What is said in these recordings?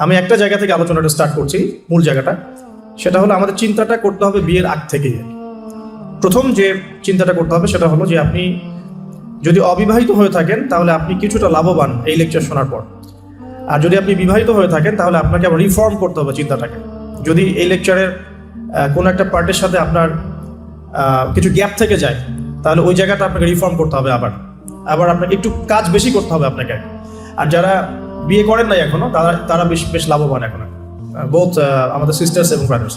আমি একটা জায়গা থেকে আলোচনাটা স্টার্ট করছি, মূল জায়গাটা সেটা হলো আমাদের চিন্তাটা করতে হবে বিয়ের আগ থেকেই। প্রথম যে চিন্তাটা করতে হবে সেটা হলো যে আপনি যদি অবিবাহিত হয়ে থাকেন তাহলে আপনি কিছুটা লাভবান এই লেকচার শোনার পর। আর যদি আপনি বিবাহিত হয়ে থাকেন তাহলে আপনাকে আবার রিফর্ম করতে হবে চিন্তাটাকে। যদি এই লেকচারের কোনো একটা পার্টের সাথে আপনার কিছু গ্যাপ থেকে যায় তাহলে ওই জায়গাটা আপনাকে রিফর্ম করতে হবে, আবার আপনাকে একটু কাজ বেশি করতে হবে আপনাকে। আর যারা বিয়ে করেন নাই এখনো তারা বেশ লাভবান এখন, বোথ আমাদের সিস্টার্স এবং ব্রাদার্স।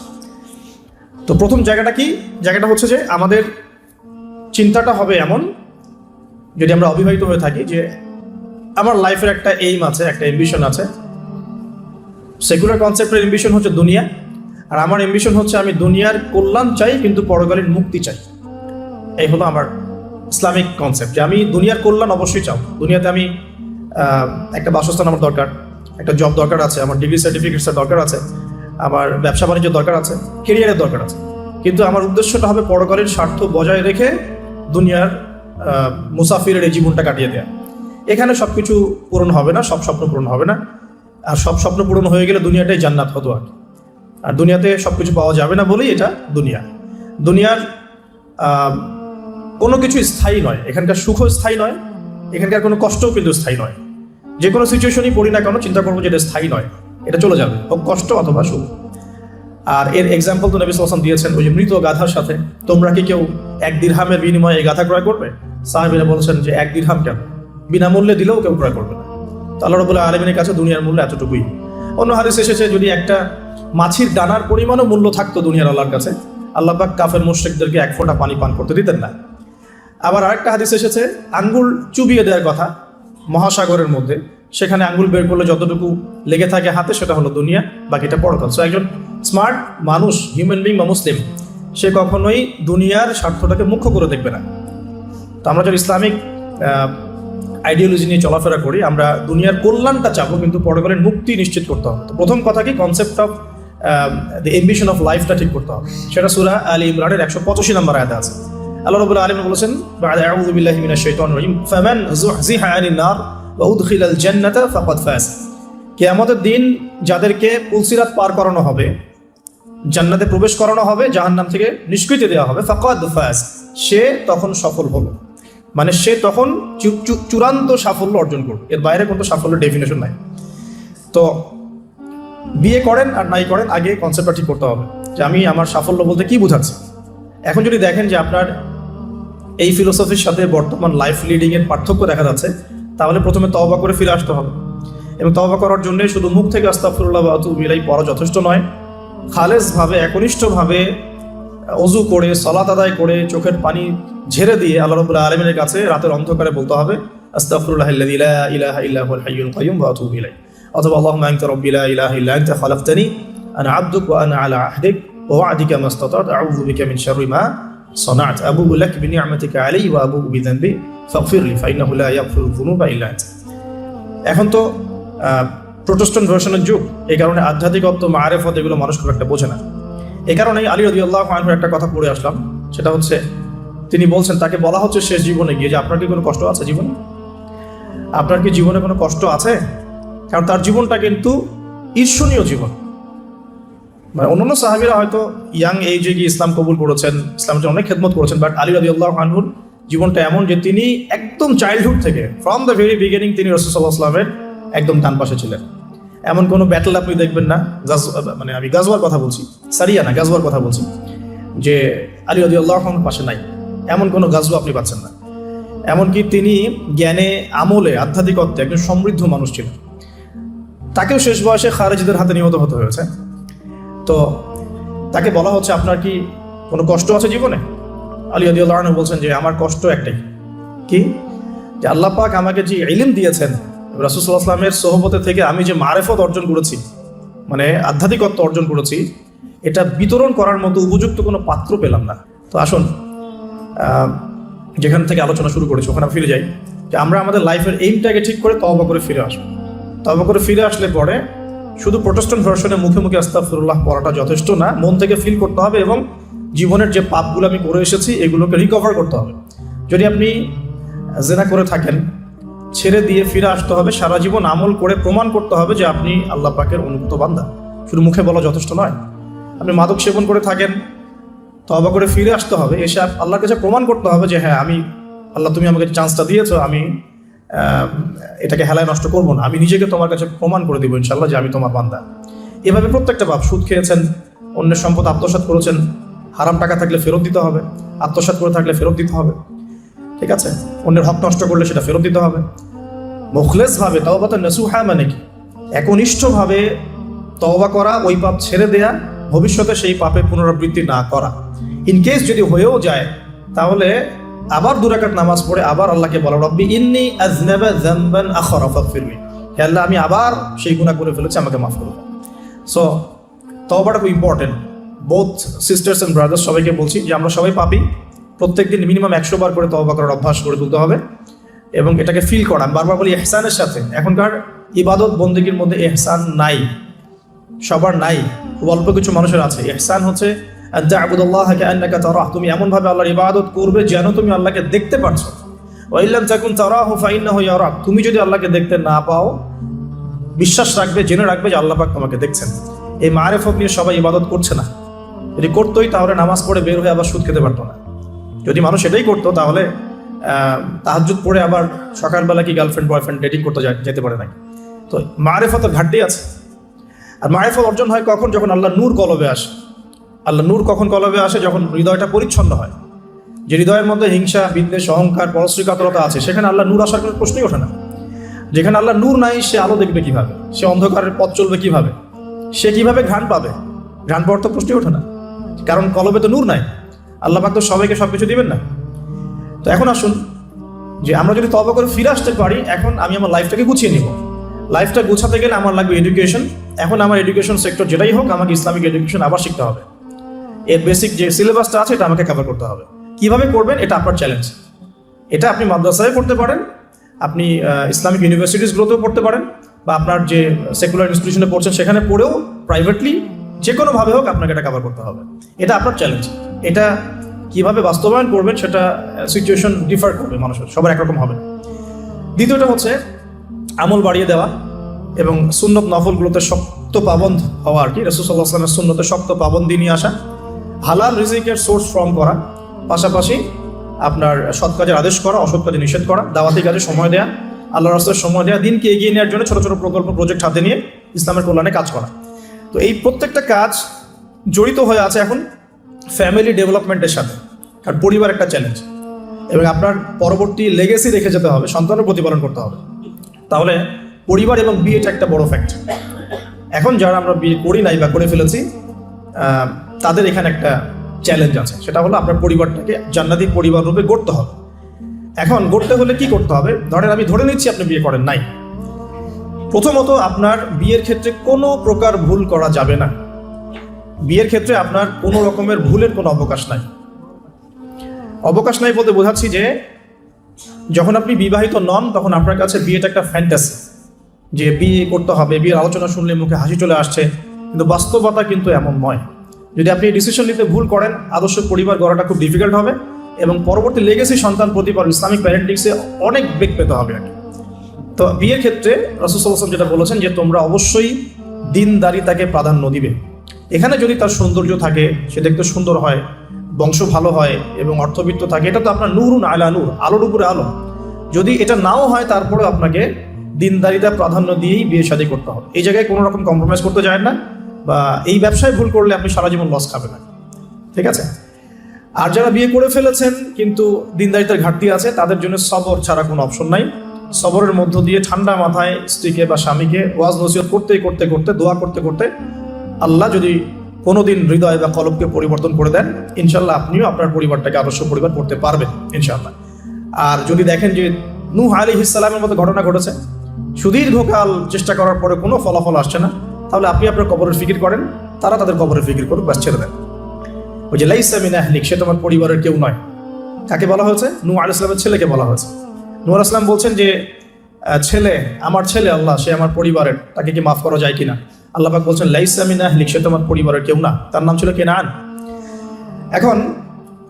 তো প্রথম জায়গাটা হচ্ছে যে আমাদের চিন্তাটা হবে এমন, যদি আমরা অবিবাহিত হয়ে থাকি, যে আমার লাইফের একটা এইম আছে, একটা অ্যাম্বিশন আছে। সেকুলার কনসেপ্টের অ্যাম্বিশন হচ্ছে দুনিয়া, আর আমার অ্যাম্বিশন হচ্ছে আমি দুনিয়ার কল্যাণ চাই কিন্তু পরকালীন মুক্তি চাই। এই হলো আমার ইসলামিক কনসেপ্ট, যে আমি দুনিয়ার কল্যাণ অবশ্যই চাও। দুনিয়াতে আমি একটা বাসস্থান আমার দরকার, একটা জব দরকার আছে, আমার ডিগ্রি সার্টিফিকেটসের দরকার আছে, আমার ব্যবসা বাণিজ্যের দরকার আছে, কেরিয়ারের দরকার আছে। কিন্তু আমার উদ্দেশ্যটা হবে পরকালীন স্বার্থ বজায় রেখে দুনিয়ার মুসাফিরের এই জীবনটা কাটিয়ে দেওয়া। এখানে সব কিছু পূরণ হবে না, সব স্বপ্ন পূরণ হবে না। আর সব স্বপ্ন পূরণ হয়ে গেলে দুনিয়াটাই জান্নাত হতো আর দুনিয়াতে সব কিছু পাওয়া যাবে না বলেই এটা দুনিয়ার কোনো কিছু স্থায়ী নয়। এখানকার সুখও স্থায়ী নয়, এখানকার কোনো কষ্টও কিন্তু স্থায়ী নয়। যে কোনো সিচুয়েশনই পড়ি না কেন চিন্তা করবো যে এটা স্থায়ী নয়, এটা চলে যাবে, হোক কষ্ট অথবা সুখ। আর এর এক্সাম্পল তো নবী সাল্লাল্লাহু আলাইহি ওয়াসাল্লাম দিয়েছেন, ওই যে মৃত গাধার সাথে তোমরা কি কেউ 1 দিরহামের বিনিময়ে এই গাধা ক্রয় করবে? সাহাবীরা বলছেন যে 1 দিরহাম কেন, বিনামূল্যে দিলেও কেউ ক্রয় করবে না। তো আল্লাহ রাব্বুল আলামিনের কাছে দুনিয়ার মূল্য এতটুকুই। অন্য হাদিস এসেছে যদি একটা মাছির দানার পরিমাণও মূল্য থাকতো দুনিয়ার আল্লাহর কাছে, আল্লাহ পাক কাফের মুশরিকদেরকে 1 ফোঁটা পানি পান করতে দিতেন না। আবার আরেকটা হাদিস এসেছে আঙ্গুল চুবিয়ে দেওয়ার কথা মহাসাগরের মধ্যে, সেখানে আঙ্গুল বের করলে যতটুকু লেগে থাকে হাতে সেটা হলো দুনিয়া, বাকিটা পরকাল। সো একজন স্মার্ট মানুষ, হিউম্যান বিং বা মুসলিম, সে কখনোই দুনিয়ার স্বার্থটাকে মুখ্য করে দেখবে না। তো আমরা যদি ইসলামিক আইডিওলজি নিয়ে চলাফেরা করি, আমরা দুনিয়ার কল্যাণটা চাবো কিন্তু পরকালীন মুক্তি নিশ্চিত করতে হবে। তো প্রথম কথা কি, concept of the ambition of লাইফটা ঠিক করতে হবে। সেটা সূরা আলী ইমরানের 185 নম্বর আয়াতে আছে। আল্লাহ রাব্বুল আলামিন বলেছেন, বা'দা আউযু বিল্লাহি মিনাশ শাইতানির রাজিম, ফামান যুহযিহা আনিন নার ওয়া উদখিলাল জান্নাতা ফাকাদ ফাজ। কিয়ামতের দিন যাদেরকে পুলসিরাত পার করানো হবে, জান্নাতে প্রবেশ করানো হবে, জাহান্নাম থেকে নিষ্কৃতি দেওয়া হবে, ফাকাদ ফাজ, সে তখন সফল হলো। মানে সে তখন চূড়ান্ত সাফল্য অর্জন করবে, এর বাইরে কোনো সাফল্যের ডেফিনেশন নাই। তো বিয়ে করেন আর নাই করেন, আগে কনসেপ্টটা ঠিক করতে হবে যে আমি আমার সাফল্য বলতে কি বোঝাচ্ছি। এখন যদি দেখেন যে আপনার এই ফিলোসফির সাথে বর্তমান লাইফ লিডিংয়ের পার্থক্য দেখা যাচ্ছে, তাহলে প্রথমে তওবা করে ফিরে আসতে হবে। এবং তওবা করার জন্য শুধু মুখ থেকে আস্তাগফিরুল্লাহ ওয়া আতুবু ইলাইহি পড়া যথেষ্ট নয়। খালেসভাবে, একনিষ্ঠভাবে ওযু করে, সালাত আদায় করে, চোখের পানি ঝেড়ে দিয়ে আল্লাহ রাব্বুল আলামিনের কাছে রাতের অন্ধকারে বলতে হবে, আস্তাগফিরুল্লাহাল্লাযী লা ইলাহা ইল্লা হুয়াল হাইয়ুল কাইয়্যুম ওয়া আতুবু ইলাইহি। অথবা আল্লাহুম্মা আনতা রাব্বী লা ইলাহা ইল্লা আনতা খালাকতানি আনা আবদুক ওয়া আনা আলা আহদিক ওয়া ওয়া'দিকা মাস্তাতা'তু আউযু বিকা মিন শাররি মা সানা'ত আবুউ লাক বিনি'মাতিকা আলাইহি ওয়া আবুউ বিযানবি ফাগফিরলি ফাইন্নাহু লা ইয়াগফিরুয যুনুবা ইল্লা আনতা। এখন তো প্রোটেস্ট্যান্ট ভার্সনের যুগ, এই কারণে আধ্যাত্মিকত্ব, মাআরিফত এগুলো মানুষ খুব একটা বোঝে না। এই কারণেই আলী রাদিয়াল্লাহু আনহুর একটা কথা পড়ে আসলাম, সেটা হচ্ছে তিনি বলছেন, তাকে বলা হচ্ছে শেষ জীবনে গিয়ে যে আপনার কি কোনো কষ্ট আছে জীবনে? আপনার কি জীবনে কোনো কষ্ট আছে? কারণ তার জীবনটা কিন্তু ঈর্ষণীয় জীবন। মানে অন্যান্য সাহাবীরা হয়তো ইয়াং এইজে গিয়ে ইসলাম কবুল করেছেন, ইসলামের জন্য অনেক খেদমত করেছেন, বাট আলী রাদিয়াল্লাহু আনহুর জীবনটা এমন যে তিনি একদম চাইল্ডহুড থেকে, ফ্রম দ্য ভেরি বিগিনিং, তিনি রাসূল সাল্লাল্লাহু আলাইহি ওয়াসাল্লামের একদম ডান পাশে ছিলেন। এমন কোনো ব্যাটল আপনি দেখবেন না, মানে আমি গাজওয়ার কথা বলছি, সারিয়া না, গাজওয়ার কথা বলছি, যে আলী রাদিয়াল্লাহু আনহুর পাশে নাই, এমন কোনো গাজওয়া আপনি পাচ্ছেন না। এমনকি তিনি জ্ঞানে, আমলে, আধ্যাত্মিকত্বে একজন সমৃদ্ধ মানুষ ছিলেন। তাকেও শেষ বয়সে খারেজিদের হাতে নিহত হতে হয়েছে। তো তাকে বলা হচ্ছে আপনার কি কোনো কষ্ট আছে জীবনে? আলী রাদিয়াল্লাহু আনহু বলছেন যে আমার কষ্ট একটাই, কি, যে আল্লাহ পাক আমাকে যে ইলম দিয়েছেন, রাসূল সাল্লাল্লাহু আলাইহি ওয়াসাল্লামের সোহবতে থেকে আমি যে মারিফত অর্জন করেছি, মানে আধ্যাত্মিকত্ব অর্জন করেছি, এটা বিতরণ করার মতো উপযুক্ত কোনো পাত্র পেলাম না। তো আসুন যেখান থেকে আলোচনা শুরু করেছি ওখানে ফিরে যাই, যে আমরা আমাদের লাইফের এইমটাকে ঠিক করে তওবা করে ফিরে আসবো। তওবা করে ফিরে আসলে পরে শুধু প্রোটেস্ট্যান্ট ভার্সনে মুখে মুখে আস্তাগফিরুল্লাহ পড়াটা যথেষ্ট না, মন থেকে ফিল করতে হবে এবং জীবনের যে পাপগুলো আমি করে এসেছি এগুলোকে রিকভার করতে হবে। যদি আপনি জিনা করে থাকেন ছেড়ে দিয়ে ফিরে আসতে হবে, সারা জীবন আমল করে প্রমাণ করতে হবে যে আপনি আল্লাহ পাকের অনুগত বান্দা। শুধু মুখে বলা যথেষ্ট নয়। আপনি মাদক সেবন করে থাকেন, তওবা করে ফিরে আসতে হবে, এসে আল্লাহর কাছে প্রমাণ করতে হবে যে হ্যাঁ আমি আল্লাহ, তুমি আমাকে চান্সটা দিয়েছো, আমি এটাকে হেলায় নষ্ট করবো না, আমি নিজেকে তোমার কাছে প্রমাণ করে দিব ইনশাল্লাহ যে আমি তোমার বান্দা। এভাবে প্রত্যেকটা পাপ, সুদ খেয়েছেন, অন্যের সম্পদ আত্মসাৎ করেছেন, হারাম টাকা থাকলে ফেরত দিতে হবে, আত্মসাৎ করে থাকলে ফেরত দিতে হবে, ঠিক আছে, অন্যের হক নষ্ট করলে সেটা ফেরত দিতে হবে। মুখলেস ভাবে তওবাতুন নাসুহা মানে কি? একনিষ্ঠভাবে তওবা করা, ওই পাপ ছেড়ে দেয়া, ভবিষ্যতে সেই পাপের পুনরাবৃত্তি না করা। ইনকেস যদি হয়েও যায় তাহলে আবার 2 রাকাত নামাজ পড়ে আবার আল্লাহকে বলা, রব্বি ইন্নী আযনাবা যামবান আখরা ফাগফিরলি, হে আল্লাহ আমি আবার সেই গুনাহ করে ফেলেছি, আমাকে মাফ করুন। সো তওবাটা খুব important. Both sisters and brothers সবাইকে বলছি যে আমরা সবাই পাপী, প্রত্যেকদিন মিনিমাম 100 বার করে তওবা করার অভ্যাস করে তুলতে হবে এবং এটাকে ফিল করা। আমি বারবার বলি ইহসানের সাথে। এখনকার ইবাদত বন্দেগীর মধ্যে ইহসান নাই, সবার নাই, খুব অল্প কিছু মানুষের আছে। ইহসান হচ্ছে তা'বুদুল্লাহা কাআন্নাকা তারাহ, তুমি এমনভাবে আল্লাহর ইবাদত করবে যেন তুমি আল্লাহকে দেখতে পারছো। ওয়া ইল্লাম তাকুন তারাহু ফাইন্নাহু ইয়ারাক, তুমি যদি আল্লাহকে দেখতে না পাও, বিশ্বাস রাখবে, জেনে রাখবে যে আল্লাহ পাক তোমাকে দেখছেন। এই মারিফত নিয়ে সবাই ইবাদত করছে না। যদি করতোই তাহলে নামাজ পড়ে বের হয়ে আবার সুদ খেতে পারতো না। যদি মানুষ এটাই করতো তাহলে তাহাজ্জুদ পড়ে আবার সকালবেলা কি গার্লফ্রেন্ড বয়ফ্রেন্ড ডেটিং করতে যেতে পারে নাকি? তো মারিফতের ঘাটতি আছে। আর মারিফত অর্জন হয় কখন? যখন আল্লাহ নূর কলবে আসে। আল্লাহ নূর কখন কলবে আসে? যখন হৃদয়টা পরিচ্ছন্ন হয়। যে হৃদয়ের মধ্যে হিংসা, বিদ্বেষ, অহংকার, পরশ্রী কাতরতা আছে, সেখানে আল্লাহ নূর আসার কোনো প্রশ্নই ওঠে না। যেখানে আল্লাহ নূর নাই, সে আলো দেখবে কিভাবে? সে অন্ধকারের পথ চলবে কিভাবে? সে কিভাবে ঘ্রাণ পাবে? ঘ্রাণ পাওয়ার তো প্রশ্নই ওঠে না, কারণ কলবে তো নূর নাই। আল্লাহ পাক তো সবাইকে সবকিছু দিবেন না। তো এখন আসুন যে আমরা যদি তওবা করে ফিরে আসতে পারি, এখন আমি আমার লাইফটাকে গুছিয়ে নিব। লাইফটা গুছাতে গেলে আমার লাগবে এডুকেশন। এখন আমার এডুকেশন সেক্টর যেটাই হোক, আমাকে ইসলামিক এডুকেশন আবার শিখতে হবে। এর বেসিক যে সিলেবাসটা আছে এটা আমাকে কভার করতে হবে। কিভাবে করবেন এটা আপনার চ্যালেঞ্জ। এটা আপনি মাদ্রাসায় পড়তে পারেন, আপনি ইসলামিক ইউনিভার্সিটিসগুলোতেও পড়তে পারেন, বা আপনার যে সেকুলার ইনস্টিটিউশনে পড়ছেন সেখানে পড়েও প্রাইভেটলি যে কোনোভাবে হোক আপনাকে এটা কভার করতে হবে। এটা আপনার চ্যালেঞ্জ। এটা কিভাবে বাস্তবায়ন করবেন সেটা সিচুয়েশন ডিফার করবে, মানুষের সবার একরকম হবে। দ্বিতীয়টা হচ্ছে আমল বাড়িয়ে দেওয়া এবং সুন্নত নফলগুলোতে শক্ত পাবন্দ হওয়া আর কি। রাসূল সাল্লাল্লাহু আলাইহি ওয়াসাল্লামের সুন্নতে শক্ত পাবন্দি নিয়ে আসা, হালাল রিজিকের সোর্স ফর্ম করা, পাশাপাশি আপনার সৎ কাজের আদেশ করা, অসৎ কাজে নিষেধ করা, দাওয়াতি কাজে সময় দেওয়া, আল্লাহর রাস্তায় সময় দেওয়া, দিনকে এগিয়ে নেওয়ার জন্য ছোট ছোট প্রকল্প, প্রজেক্ট হাতে নিয়ে ইসলামের কল্যাণে কাজ করা। তো এই প্রত্যেকটা কাজ জড়িত হয়ে আছে এখন ফ্যামিলি ডেভেলপমেন্টের সাথে। আর পরিবার একটা চ্যালেঞ্জ, এবং আপনার পরবর্তী লেগেসি রেখে যেতে হবে, সন্তানের প্রতিপালন করতে হবে। তাহলে পরিবার এবং বিয়েটা একটা বড় ফ্যাক্ট। এখন যারা আমরা বিয়ে করি নাই বা করে ফেলেছি, তাদের এখানে একটা চ্যালেঞ্জ আছে, সেটা হলো আপনার পরিবারটাকে জান্নাতি পরিবার রূপে গড়তে হবে। এখন গড়তে হলে কি করতে হবে? ধরেন আমি ধরে নিচ্ছি আপনি বিয়ে করেন নাই। প্রথমত আপনার বিয়ের ক্ষেত্রে কোনো প্রকার ভুল করা যাবে না। বিয়ের ক্ষেত্রে আপনার কোনো রকমের ভুলের কোনো অবকাশ নাই। অবকাশ নাই বলতে বোঝাচ্ছি যে যখন আপনি বিবাহিত নন তখন আপনার কাছে বিয়েটা একটা ফ্যান্টাসি, যে বিয়ে করতে হবে, বিয়ের আলোচনা শুনলে মুখে হাসি চলে আসছে, কিন্তু বাস্তবতা কিন্তু এমন নয়। যদি আপনি ডিসিশন নিতে ভুল করেন, আদর্শ পরিবার গড়াটা খুব ডিফিকাল্ট হবে এবং পরবর্তী লেগেসি সন্তান প্রতিপালন, ইসলামিক প্যারেন্টিংসে অনেক বেগ পেতে হবে আর কি। তো বিয়ের ক্ষেত্রে রাসূল সাল্লাল্লাহু আলাইহি ওয়াসাল্লাম যেটা বলেছেন যে তোমরা অবশ্যই দিনদারিতাকে প্রাধান্য দিবে। এখানে যদি তার সৌন্দর্য থাকে, সে দেখতে সুন্দর হয়, বংশ ভালো হয় এবং অর্থবিত্ত থাকে, এটা তো আপনার নূরুন আলা নূর, আলোর উপরে আলো। যদি এটা নাও হয় তারপরেও আপনাকে দিনদারিতা প্রাধান্য দিয়েই বিয়ে শাদী করতে হবে। এই জায়গায় কোনো রকম কম্প্রোমাইজ করতে যায় না, বা এই ব্যবসায় ভুল করলে আপনি সারা জীবন লস খাবেন না, ঠিক আছে? আর যারা বিয়ে করে ফেলেছেন কিন্তু দিনদারিতার ঘাটতি আছে, তাদের জন্য সবর ছাড়া কোনো অপশন নাই। সবরের মধ্য দিয়ে ঠান্ডা মাথায় স্ত্রীকে বা স্বামীকে ওয়াজ নসিহত করতে করতে করতে, দোয়া করতে করতে, আল্লাহ যদি কোনোদিন হৃদয় বা কলবকে পরিবর্তন করে দেন, ইনশাল্লাহ আপনিও আপনার পরিবারটাকে আদর্শ পরিবার করতে পারবেন ইনশাল্লাহ। আর যদি দেখেন যে নূহ আলাইহিস সালামের মতো ঘটনা ঘটেছে, সুদীর্ঘকাল চেষ্টা করার পরে কোনো ফলাফল আসছে না, তাহলে আপনি আপনার কবরের ফিকির করেন, তারা তাদের কবরের ফিকির করুক, ব্যাস ছেড়ে দেন। ওই যে লাইসা মিন আহলিক, সে তোমার পরিবারের কেউ নয়। কাকে বলা হয়েছে? নূহ আলাইহিস সালামের ছেলেকে বলা হয়েছে। নূহ আলাইহিস সালাম বলছেন যে ছেলে, আমার ছেলে আল্লাহ, সে আমার পরিবারের, তাকে কি মাফ করা যায় কিনা? আল্লাহ পাক বলছেন লাইসা মিন আহলিক, সে তোমার পরিবারের কেউ না। তার নাম ছিল কেনান। এখন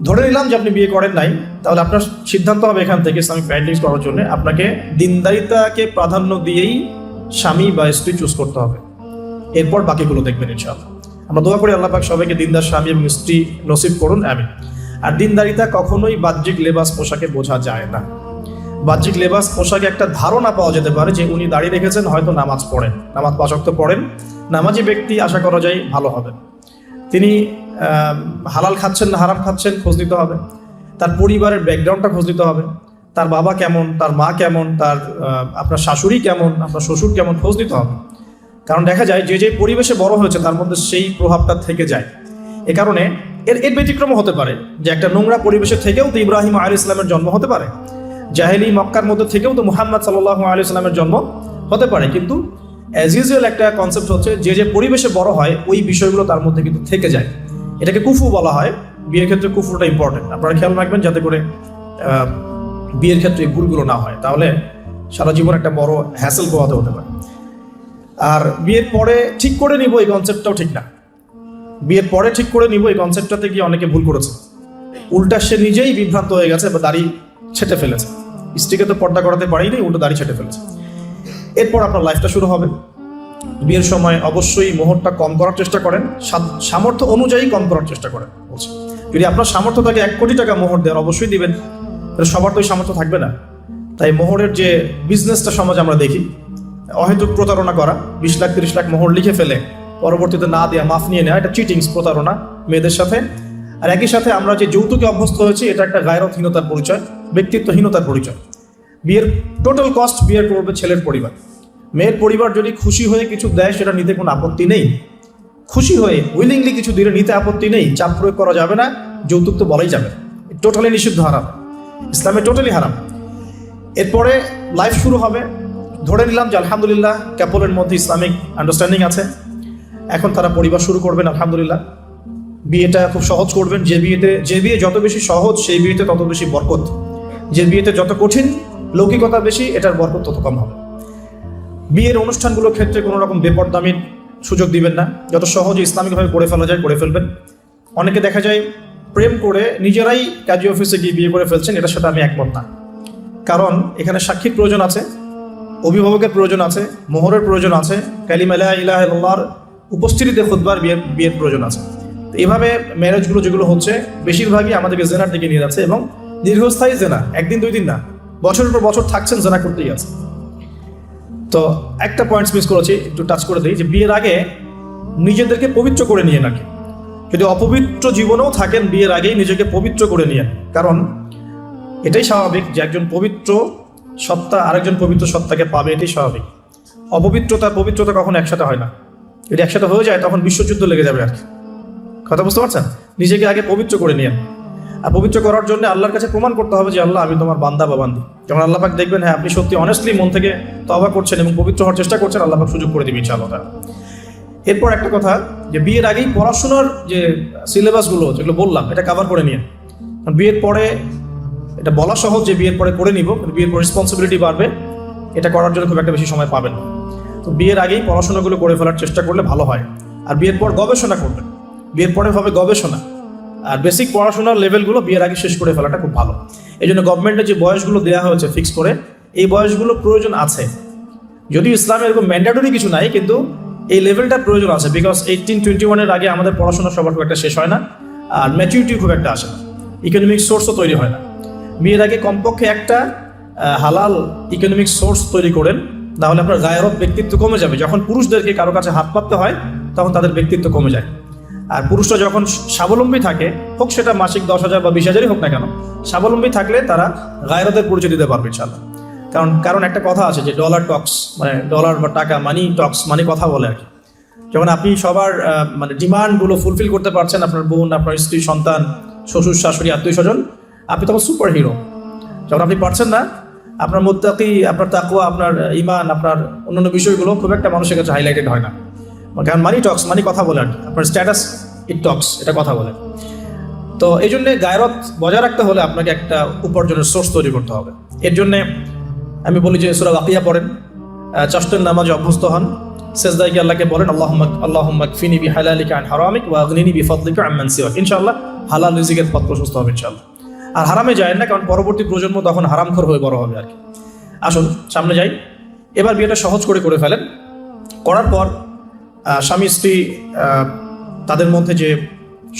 ধরে নিলাম যে আপনি বিয়ে করেন নাই, তাহলে আপনার সিদ্ধান্ত হবে এখান থেকে ইসলামিক প্যারেন্টিং করার জন্য আপনাকে দিনদারিতাকে প্রাধান্য দিয়েই স্বামী বা স্ত্রী চুজ করতে হবে। এরপর বাকিগুলো দেখবেন ইনশাআল্লাহ। আমরা দোয়া করি আল্লাহ পাক সবাইকে দিনদার স্বামী এবং স্ত্রী নসিব করুন, আমিন। আর দিনদারিতা কখনোই বাহ্যিক লেবাস পোশাকে বোঝা যায় না। বাহ্যিক লেবাস পোশাকে একটা ধারণা পাওয়া যেতে পারে যে উনি দাঁড়িয়ে রেখেছেন, হয়তো নামাজ পড়েন, নামাজ 5 ওয়াক্ত পড়েন, নামাজি ব্যক্তি, আশা করা যায় ভালো হবেন। তিনি হালাল খাচ্ছেন না হারাম খাচ্ছেন খোঁজ নিতে হবে, তার পরিবারের ব্যাকগ্রাউন্ডটা খোঁজ নিতে হবে, তার বাবা কেমন, তার মা কেমন, তার আপনার শাশুড়ি কেমন, আপনার শ্বশুর কেমন খোঁজ নিতে হবে। কারণ দেখা যায় যে পরিবেশে বড় হয়েছে তার মধ্যে সেই প্রভাবটা থেকে যায়। এ কারণে এর ব্যতিক্রম হতে পারে যে একটা নোংরা পরিবেশে থেকেও তো ইব্রাহিম আলাইহিস সালামের জন্ম হতে পারে, জাহেলি মক্কার মধ্যে থেকেও তো মুহাম্মদ সাল্লাল্লাহু আলাইহি সাল্লামের জন্ম হতে পারে। কিন্তু অ্যাজ ইউজুয়াল একটা কনসেপ্ট হচ্ছে যে পরিবেশে বড় হয় ওই বিষয়গুলো তার মধ্যে কিন্তু থেকে যায়। এটাকে কুফু বলা হয়। বিয়ের ক্ষেত্রে কুফুটা ইম্পর্টেন্ট, আপনারা খেয়াল রাখবেন যাতে করে বিয়ের ক্ষেত্রে ভুলগুলো না হয়, তাহলে সারা জীবন একটা বড় হ্যাসেল পোহাতে হতে পারে। আর বিয়ের পরে ঠিক করে নিব এই কনসেপ্টটাও ঠিক না। বিয়ের পরে ঠিক করে নিব এই কনসেপ্টটাতে গিয়ে অনেকে ভুল করেছে, উল্টা সে নিজেই বিভ্রান্ত হয়ে গেছে বা দাড়ি ছেটে ফেলেছে। স্ত্রীকে তো পর্দা করাতে পারেনি, উল্টো দাড়ি ছেটে ফেলেছে। এরপর আপনার লাইফটা শুরু হবে। বিয়ের সময় অবশ্যই মোহরটা কম করার চেষ্টা করেন, সামর্থ্য অনুযায়ী কম করার চেষ্টা করেন। যদি আপনার সামর্থ্য থাকে 1 কোটি টাকা মোহর দেওয়ার, অবশ্যই দিবেন, সবার তো সামর্থ্য থাকবে না। তাই মোহরের যে বিজনেসটা সমাজ আমরা দেখি, অহেতুক প্রতারণা করা, 20 লাখ 30 লাখ মোহর লিখে ফেলে পরবর্তীতে না দেওয়া, মাফ নিয়ে নেওয়া, এটা চিটিংস, প্রতারণা মেয়েদের সাথে। আর একই সাথে আমরা যে যৌতুকে অভ্যস্ত হয়েছি, এটা একটা গায়রতহীনতার পরিচয়, ব্যক্তিত্বহীনতার পরিচয়। বিয়ের টোটাল কস্ট বিয়ের করবে ছেলের পরিবার। মেয়ের পরিবার যদি খুশি হয়ে কিছু দেয় সেটা নিতে কোনো আপত্তি নেই, খুশি হয়ে উইলিংলি কিছু দিলে নিতে আপত্তি নেই, চাপ প্রয়োগ করা যাবে না, যৌতুক তো বলাই যাবে, টোটালি নিষিদ্ধ, হারাম, ইসলামে টোটালি হারাম। এরপরে লাইফ শুরু হবে। ধরে নিলাম যে আলহামদুলিল্লাহ কাপলের মধ্যে ইসলামিক আন্ডারস্ট্যান্ডিং আছে, এখন তারা পরিবার শুরু করবেন আলহামদুলিল্লাহ। বিয়েটা খুব সহজ করবেন। যে বিয়ে যত বেশি সহজ সেই বিয়েতে তত বেশি বরকত, যে বিয়েতে যত কঠিন, লৌকিকতা বেশি, এটার বরকত তত কম হবে। বিয়ের অনুষ্ঠানগুলোর ক্ষেত্রে কোনো রকম বেপরদামির সুযোগ দিবেন না, যত সহজে ইসলামিকভাবে করে ফেলা যায় করে ফেলবেন। অনেকে দেখা যায় প্রেম করে নিজেরাই কাজী অফিসে গিয়ে বিয়ে করে ফেলছেন, এটার সাথে আমি একমত না। কারণ এখানে সাক্ষীর প্রয়োজন আছে, অভিভাবকের প্রয়োজন আছে, মোহরের প্রয়োজন আছে, কালিমা লা ইলাহা ইল্লাল্লাহর উপস্থিতিতে খুতবার বিয়ের প্রয়োজন আছে। তো এভাবে ম্যারেজগুলো যেগুলো হচ্ছে বেশিরভাগই আমাদেরকে জেনার দিকে নিয়ে যাচ্ছে, এবং দীর্ঘস্থায়ী জেনা, 1 দিন 2 দিন না, বছরের পর বছর থাকছেন জেনা করতেই আছে। তো একটা পয়েন্টস মিস করেছি, একটু টাচ করে দিই, যে বিয়ের আগে নিজেদেরকে পবিত্র করে নিয়ে নাকি, যদি অপবিত্র জীবনেও থাকেন বিয়ের আগেই নিজেকে পবিত্র করে নিয়ে। কারণ এটাই স্বাভাবিক যে একজন পবিত্র সত্তা আরেকজন পবিত্র সত্তাকে পাবে, এটাই স্বাভাবিক। অপবিত্রতা পবিত্রতা কখনো একসাথে হয় না, যদি একসাথে হয়ে যায় তখন বিশ্বযুদ্ধ লেগে যাবে আর কি। কথা বুঝতে পারছেন? নিজেকে আগে পবিত্র করে নিয়ে, আর পবিত্র করার জন্য আল্লাহর কাছে প্রমাণ করতে হবে যে আল্লাহ আমি তোমার বান্দা বা বান্দি। যখন আল্লাহ পাক দেখবেন হ্যাঁ আপনি সত্যি অনেস্টলি মন থেকে তওবা করছেন এবং পবিত্র হওয়ার চেষ্টা করছেন, আল্লাহ পাক সুযোগ করে দিবেন ইনশাআল্লাহ। এরপর একটা কথা, যে বিয়ের আগেই পড়াশোনার যে সিলেবাসগুলো যেগুলো বললাম এটা কভার করে নিয়ে। বিয়ের পরে এটা বলা সহজ যে বিয়ের পরে করে নিব, বিয়ের পর রেসপন্সিবিলিটি বাড়বে, এটা করার জন্য খুব একটা বেশি সময় পাবেন না। তো বিয়ের আগেই পড়াশোনাগুলো করে ফেলার চেষ্টা করলে ভালো হয়। আর বিয়ের পর গবেষণা করবেন, বিয়ের পরে হবে গবেষণা, আর বেসিক পড়াশোনার লেভেলগুলো বিয়ের আগে শেষ করে ফেলাটা খুব ভালো। এই জন্য গভর্নমেন্টের যে বয়সগুলো দেওয়া হয়েছে ফিক্স করে, এই বয়সগুলো প্রয়োজন আছে। যদিও ইসলামে এরকম ম্যান্ডেটরি কিছু নাই, কিন্তু এই লেভেলটার প্রয়োজন আছে। বিকজ 18-21 আগে আমাদের পড়াশোনা সবার খুব একটা শেষ হয় না, আর ম্যাচুরিটি খুব একটা আসে না, ইকোনমিক সোর্সও তৈরি হয় না। বিয়ের আগে কমপক্ষে একটা হালাল ইকোনমিক সোর্স তৈরি করেন, তাহলে আপনার গায়রত ব্যক্তিত্ব কমে যাবে। যখন পুরুষদেরকে কারো কাছে হাত পাততে হয় তখন তাদের ব্যক্তিত্ব কমে যায়। আর পুরুষরা যখন স্বাবলম্বী থাকে, হোক সেটা মাসিক 10,000 বা 20,000-ই হোক না কেন, স্বাবলম্বী থাকলে তারা গায়রতের পরিচয় দিতে পারবে ইনশাআল্লাহ। কারণ একটা কথা আছে যে ডলার টক্স, মানে ডলার বা টাকা, মানি টক্স, মানে কথা বলে আর কি। যখন আপনি সবার মানে ডিমান্ডগুলো ফুলফিল করতে পারছেন, আপনার বোন, আপনার স্ত্রী, সন্তান, শ্বশুর শাশুড়ি, আত্মীয় স্বজন, আপনি তখন সুপার হিরো। যখন আপনি পারছেন না, আপনার মুত্তাকি, আপনার তাকওয়া, আপনার ঈমান, আপনার অন্যান্য বিষয়গুলো খুব একটা মানুষের কাছে হাইলাইটেড হয় না। কারণ মানি টক্স, মানে কথা বলে আর কি, আপনার স্ট্যাটাস ইট টক্স, এটা কথা বলে। তো এই জন্যে গায়রত বজায় রাখতে হলে আপনাকে একটা উপার্জনের সোর্স তৈরি করতে হবে। এর জন্যে আমি বলি যে সূরা ওয়াকিয়া পড়েন, চারটের নামাজে অভ্যস্ত হন, সেজদায় গিয়ে আল্লাহকে বলেন আল্লাহুম্মা কফিনি বিহালালিকা আন হারামিক ওয়া আগনিনি বিফাদলিকা আম্মান সিওয়াক। ইনশাআল্লাহ হালাল রিজিকের পথ প্রশস্ত হবে ইনশাআল্লাহ। আর হারামে যায় না, কারণ পরবর্তী প্রজন্ম তখন হারামখোর হয়ে বড় হবে আর কি। আসুন সামনে যাই। এবার বিয়েটা সহজ করে ফেলেন। করার পর স্বামী স্ত্রী তাদের মধ্যে যে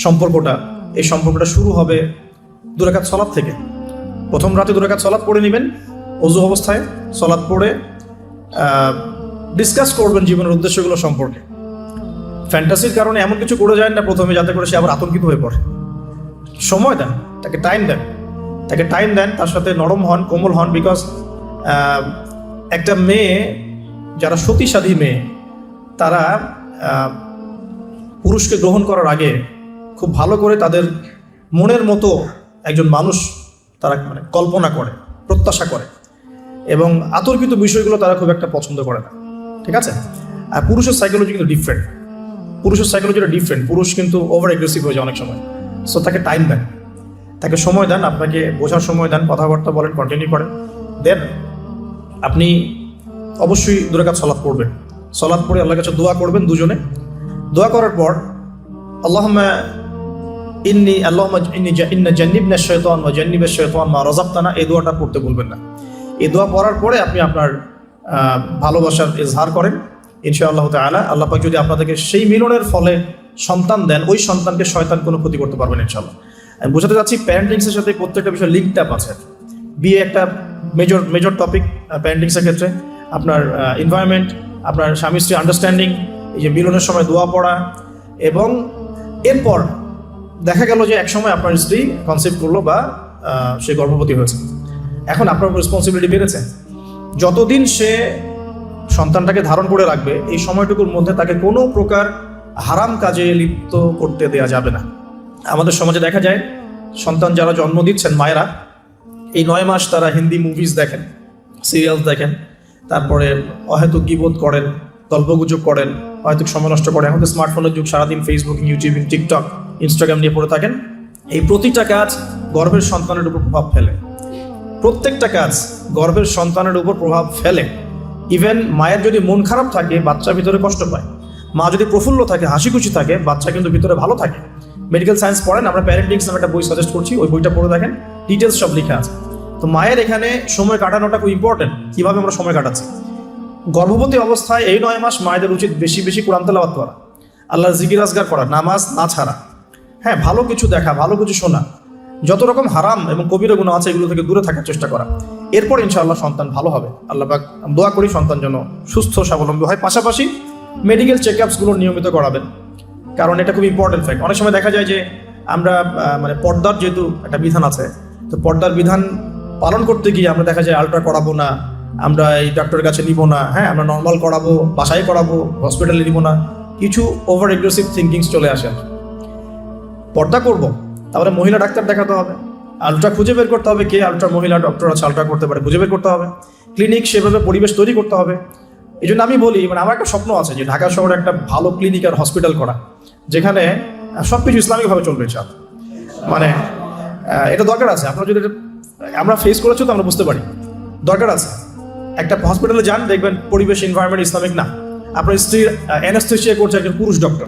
সম্পর্কটা, এই সম্পর্কটা শুরু হবে 2 রাকাত সালাত থেকে। প্রথম রাতে 2 রাকাত সালাত পড়ে নেবেন ওযু অবস্থায়, সালাত পড়ে ডিসকাস করবেন জীবনের উদ্দেশ্যগুলো সম্পর্কে। ফ্যান্টাসির কারণে এমন কিছু করে যায় না প্রথমে যাতে করে সে আবার আতঙ্কিত হয়ে পড়ে। সময় দেন, তাকে টাইম দেন, তার সাথে নরম হন, কোমল হন। বিকজ একটা মেয়ে, যারা সতীসাধী মেয়ে, তারা পুরুষকে গ্রহণ করার আগে খুব ভালো করে তাদের মনের মতো একজন মানুষ তারা মানে কল্পনা করে, প্রত্যাশা করে, এবং আতর্কিত বিষয়গুলো তারা খুব একটা পছন্দ করে না, ঠিক আছে? আর পুরুষের সাইকোলজি কিন্তু ডিফারেন্ট, পুরুষ কিন্তু ওভার এগ্রেসিভ হয়ে যায় অনেক সময়। সো তাকে টাইম দেন, তাকে সময় দেন, আপনাকে বোঝার সময় দেন, কথাবার্তা বলেন, কন্টিনিউ করেন। দেন আপনি অবশ্যই 2 রাকাত সালাত পড়বেন। সালাত পড়ে আল্লাহর কাছে দোয়া করবেন দুজনে। দোয়া করার পর আল্লাহুম্মা জান্নিবনা শাইতান ওয়া জান্নিবাশ শাইতান মা রাযাকতানা, এই দোয়াটা পড়তে ভুলবেন না। এই দোয়া পড়ার পরে আপনি আপনার ভালোবাসার ইজহার করেন ইনশাআল্লাহ তাআলা। আল্লাহ পাক যদি আপনাদেরকে সেই মিলনের ফলে সন্তান দেন, ওই সন্তানকে শয়তান কোনো ক্ষতি করতে পারবেন ইনশাআল্লাহ। আমি বোঝাতে চাচ্ছি প্যারেন্টিংসের সাথে প্রত্যেকটা বিষয় লিঙ্কড আপ আছে। বিয়ে একটা মেজর টপিক প্যারেন্টিংসের ক্ষেত্রে। আপনার এনভায়রনমেন্ট, আপনার স্বামী স্ত্রী আন্ডারস্ট্যান্ডিং, এই যে মিলনের সময় দোয়া পড়া, এবং এরপর দেখা গেল যে একসময় আপনার স্ত্রী কনসিভ করলো বা সে গর্ভবতী হয়েছে। এখন আপনার রেসপন্সিবিলিটি বেড়েছে। যতদিন সে সন্তানটাকে ধারণ করে রাখবে, এই সময়টুকুর মধ্যে তাকে কোনো প্রকার হারাম কাজে লিপ্ত করতে দেওয়া যাবে না। আমাদের সমাজে দেখা যায় সন্তান যারা জন্ম দিচ্ছেন মায়েরা, এই 9 মাস তারা হিন্দি মুভিজ দেখেন, সিরিয়াল দেখেন, তারপরে অহেতুক গীবত করেন, গল্পগুজব করেন, অহেতুক সময় নষ্ট করেন। এখন তো স্মার্টফোনের যুগ, সারাদিন ফেসবুক, ইউটিউব, টিকটক, ইনস্টাগ্রাম নিয়ে পড়ে থাকেন। এই প্রতিটা কাজ গর্ভের সন্তানের উপর প্রভাব ফেলে, প্রত্যেকটা কাজ গর্ভের সন্তানের উপর প্রভাব ফেলে। ইভেন মায়ের যদি মন খারাপ থাকে, বাচ্চা ভিতরে কষ্ট পায়। মা যদি প্রফুল্ল থাকে, হাসি খুশি থাকে, বাচ্চা কিন্তু ভিতরে ভালো থাকে। মেডিকেল সায়েন্স পড়েন, আমরা প্যারেন্টিংস নামে একটা বই সাজেস্ট করছি, ওই বইটা পড়ে দেখেন, ডিটেলস সব লেখা আছে। তো মায়ের এখানে সময় কাটানোটা খুব ইম্পর্টেন্ট। কীভাবে আমরা সময় কাটাচ্ছি গর্ভবতী অবস্থায়? এই 9 মাস মায়েদের উচিত বেশি কোরআন তেলাওয়াত করা, আল্লাহর জিকির আজগার করা, নামাজ না ছাড়া, হ্যাঁ, ভালো কিছু দেখা, ভালো কিছু শোনা, যত রকম হারাম এবং কবিরা গুনাহ আছে এগুলো থেকে দূরে থাকার চেষ্টা করা। এরপর ইনশাআল্লাহ সন্তান ভালো হবে। আল্লাহ পাক দোয়া করি সন্তান যেন সুস্থ স্বাবলম্বী হয়। পাশাপাশি মেডিকেল চেকআপসগুলো নিয়মিত করাবেন, কারণ এটা খুব ইম্পর্টেন্ট ফ্যাক্ট। অনেক সময় দেখা যায় যে আমরা মানে পর্দার যেহেতু একটা বিধান আছে, তো পর্দার বিধান পালন করতে গিয়ে আমরা দেখা যায় আলট্রা করাবো না, আমরা এই ডাক্তারের কাছে নিব না, হ্যাঁ, আমরা নর্মাল করাবো, বাসায় করাবো, হসপিটালে নিব না, কিছু ওভার এগ্রেসিভ থিঙ্কিংস চলে আসে। পর্দা করবো, তাহলে মহিলা ডাক্তার দেখাতে হবে, আলট্রা খুঁজে বের করতে হবে, কে আলট্রা মহিলা ডক্টর আছে আলট্রা করতে পারে, খুঁজে বের করতে হবে, ক্লিনিক সেভাবে পরিবেশ তৈরি করতে হবে। এই জন্য আমি বলি, মানে আমার একটা স্বপ্ন আছে যে ঢাকা শহরে একটা ভালো ক্লিনিক আর হসপিটাল করা, যেখানে সব কিছু ইসলামিকভাবে চলবে। মানে এটা দরকার আছে। আপনারা যদি আমরা ফেস করেছি তো আমরা বুঝতে পারি, দরকার আছে। একটা হসপিটালে যান, দেখবেন পরিবেশ এনভায়রনমেন্ট ইসলামিক না। আপনার স্ত্রীর অ্যানাস্থেসিয়া করছে একজন পুরুষ ডক্টর,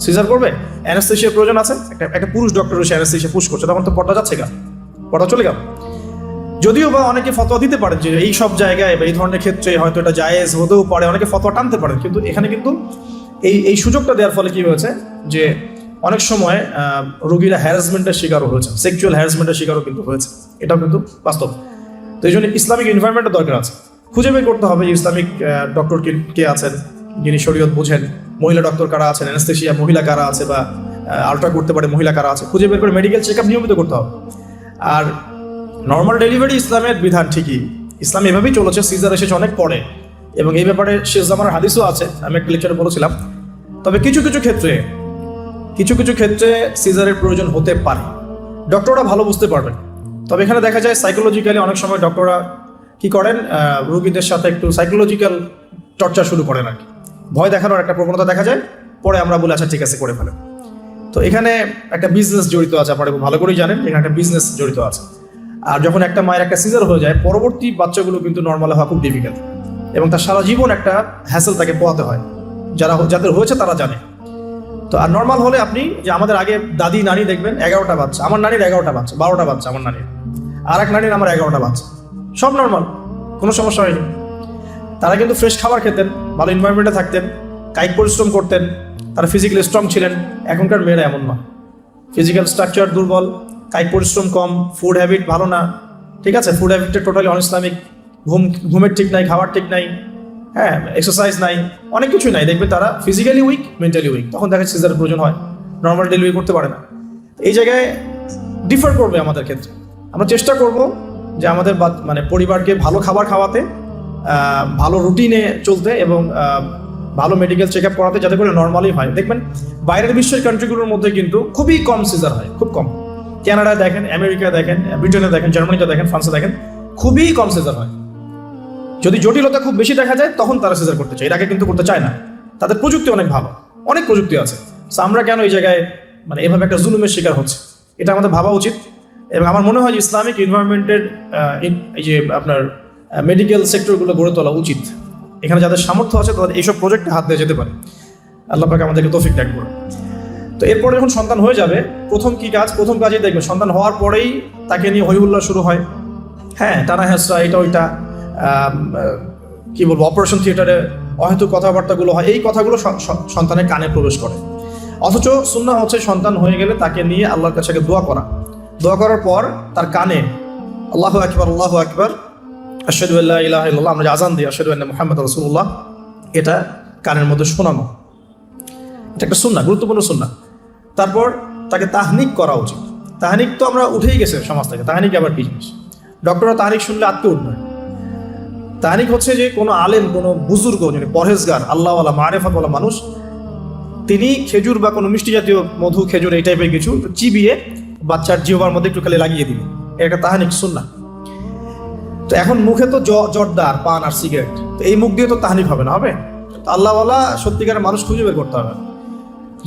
সিজার করবে, অ্যানাস্থেসিয়ার প্রয়োজন আছে, একটা পুরুষ ডক্টর এসে অ্যানাস্থেসিয়া পুশ করছে, তখন তো পর্দা যাচ্ছে গা, পর্দা চলে গেল। যদিও বা অনেকে ফতোয়া দিতে পারেন যে এই সব জায়গায় বা এই ধরনের ক্ষেত্রে হয়তো এটা জায়েজ হতেও পারে, অনেকে ফতোয়া টানতে পারেন, কিন্তু এখানে কিন্তু এই সুযোগটা দেওয়ার ফলে কি হয়েছে যে অনেক সময় রোগীরা হ্যারাসমেন্টের শিকারও হয়েছে, সেক্সুয়াল হ্যারাসমেন্টের শিকারও কিন্তু হয়েছে, এটাও কিন্তু বাস্তব। তো এই জন্য ইসলামিক এনভায়রনমেন্টের দরকার আছে। খুঁজে বের করতে হবে ইসলামিক ডক্টর কে আছেন, যিনি শরীয়ত বোঝেন, মহিলা ডক্টর কারা আছেন, অ্যানাস্থেসিয়া মহিলা কারা আছে, বা আলট্রা করতে পারে মহিলা কারা আছে, খুঁজে বের করে মেডিকেল চেকআপ নিয়মিত করতে হবে। আর নর্মাল ডেলিভারি ইসলামের বিধান ঠিকই, ইসলাম এভাবেই চলেছে, সিজার এসেছে অনেক পরে, এবং এই ব্যাপারে শেষ জামানার হাদিসও আছে, আমি একটা লেকচারে বলেছিলাম। তবে কিছু কিছু ক্ষেত্রে সিজারের প্রয়োজন হতে পারে, ডক্টররা ভালো বুঝতে পারবেন। তবে এখানে দেখা যায় সাইকোলজিক্যালি অনেক সময় ডক্টররা কি করেন, রোগীদের সাথে একটু সাইকোলজিক্যাল টর্চার শুরু করেন আর কি, ভয় দেখানোর একটা প্রবণতা দেখা যায়। পরে আমরা বলি আচ্ছা ঠিক আছে করে ফেলেন। তো এখানে একটা বিজনেস জড়িত আছে, আপনারা ভালো করেই জানেন এখানে একটা বিজনেস জড়িত আছে। আর যখন একটা মায়ের একটা সিজার হয়ে যায়, পরবর্তী বাচ্চাগুলো কিন্তু নর্মাল হওয়া খুব ডিফিকাল্ট, এবং তার সারা জীবন একটা হ্যাসেল তাকে পোহাতে হয়। যাদের হয়েছে তারা জানে। তো আর নর্মাল হলে আপনি যে আমাদের আগে দাদি নানি দেখবেন 11টা বাচ্চা, আমার নানির 11টা বাচ্চা, 12টা বাচ্চা আমার নানির, আর এক নানির আমার 11টা বাচ্চা, সব নর্মাল, কোনো সমস্যা হয়নি। তারা কিন্তু ফ্রেশ খাবার খেতেন, ভালো এনভায়রনমেন্টে থাকতেন, কায়িক পরিশ্রম করতেন, তারা ফিজিক্যালি স্ট্রং ছিলেন। এখনকার মেয়েরা এমন না, ফিজিক্যাল স্ট্রাকচার দুর্বল, কায়িক পরিশ্রম কম, ফুড হ্যাবিট ভালো না, ঠিক আছে, ফুড হ্যাবিটটা টোটালি অন ইসলামিক, ঘুমের ঠিক নাই, খাবার ঠিক নাই, হ্যাঁ, এক্সারসাইজ নাই, অনেক কিছুই নাই। দেখবে তারা ফিজিক্যালি উইক, মেন্টালি উইক, তখন দেখা সিজারের প্রয়োজন হয়, নর্মাল ডেলিভারি করতে পারে না। এই জায়গায় ডিফার করবে আমাদের ক্ষেত্রে। আমরা চেষ্টা করব যে আমাদের মানে পরিবারকে ভালো খাবার খাওয়াতে, ভালো রুটিনে চলতে এবং ভালো মেডিকেল চেক আপ করাতে, যাতে করে নর্মালি হয়। দেখবেন বাইরের বিশ্বের কান্ট্রিগুলোর মধ্যে কিন্তু খুবই কম সিজার হয়, খুব কম। কানাডায় দেখেন, আমেরিকা দেখেন, ব্রিটেনে দেখেন, জার্মানিতে দেখেন, ফ্রান্সে দেখেন, খুবই কম সিজার হয়। যদি জটিলতা খুব বেশি দেখা যায় তখন তারা সিজার করতে চায়, এর আগে কিন্তু করতে চায় না। তাদের প্রযুক্তি অনেক ভালো, অনেক প্রযুক্তি আছে। আমরা কেন এই জায়গায় মানে এভাবে একটা জুলুমের শিকার হচ্ছে, এটা আমাদের ভাবা উচিত। এবং আমার মনে হয় যে ইসলামিক এনভায়রনমেন্টের এই যে আপনার মেডিকেল সেক্টরগুলো গড়ে তোলা উচিত। এখানে যাদের সামর্থ্য আছে তাদের এইসব প্রজেক্টে হাত দিয়ে যেতে পারে। আল্লাহ পাক আমাদেরকে তৌফিক দান করুন। তো এরপরে যখন সন্তান হয়ে যাবে, প্রথম কি কাজ? প্রথম কাজই দেখবে সন্তান হওয়ার পরেই তাকে নিয়ে হইহুল্লাহ শুরু হয়, হ্যাঁ, টানা হেঁচড়া, এটা ওইটা, কি বলবো, অপারেশন থিয়েটারে অহেতুক কথাবার্তাগুলো হয়। এই কথাগুলো সন্তানের কানে প্রবেশ করে। অথচ সুন্নাহ হচ্ছে সন্তান হয়ে গেলে তাকে নিয়ে আল্লাহর কাছে দোয়া করা। দোয়া করার পর তার কানে আল্লাহু আকবার, আল্লাহু আকবার, আশহাদু আল্লা ইলাহা ইল্লাল্লাহ, আমরা যে আযান দিই আশহাদু আন্না মুহাম্মাদুর রাসূলুল্লাহ, এটা কানের মধ্যে শোনানো। এটা একটা সুন্নাহ, গুরুত্বপূর্ণ সুন্নাহ। তারপর তাকে তাহনিক করা উচিত। তাহনিক তো আমরা উঠেই গেছে সমাজ থেকে, তাহনিক আবার কি জিনিস? ডক্টররা তাহনিক শুনলে আটকে উঠবে। তাহনিক হচ্ছে যে কোনো আলেম, কোনো বুজুর্গ, যিনি পরহেজগার, আল্লাহওয়ালা, মারেফাতওয়ালা মানুষ, তিনি খেজুর বা কোনো মিষ্টি জাতীয় মধু, খেজুর, এই টাইপের কিছু চিবিয়ে বাচ্চার জিহ্বার মধ্যে একটু খালি লাগিয়ে দিবে, এটা তাহনিক সুন্নাহ। তো এখন মুখে তো জর্দার, পান আর সিগারেট, তো এই মুখ দিয়ে তো তাহনিক হবে না, হবে? তো আল্লাহওয়ালা সত্যিকারের মানুষ খুঁজে বের করতে হবে।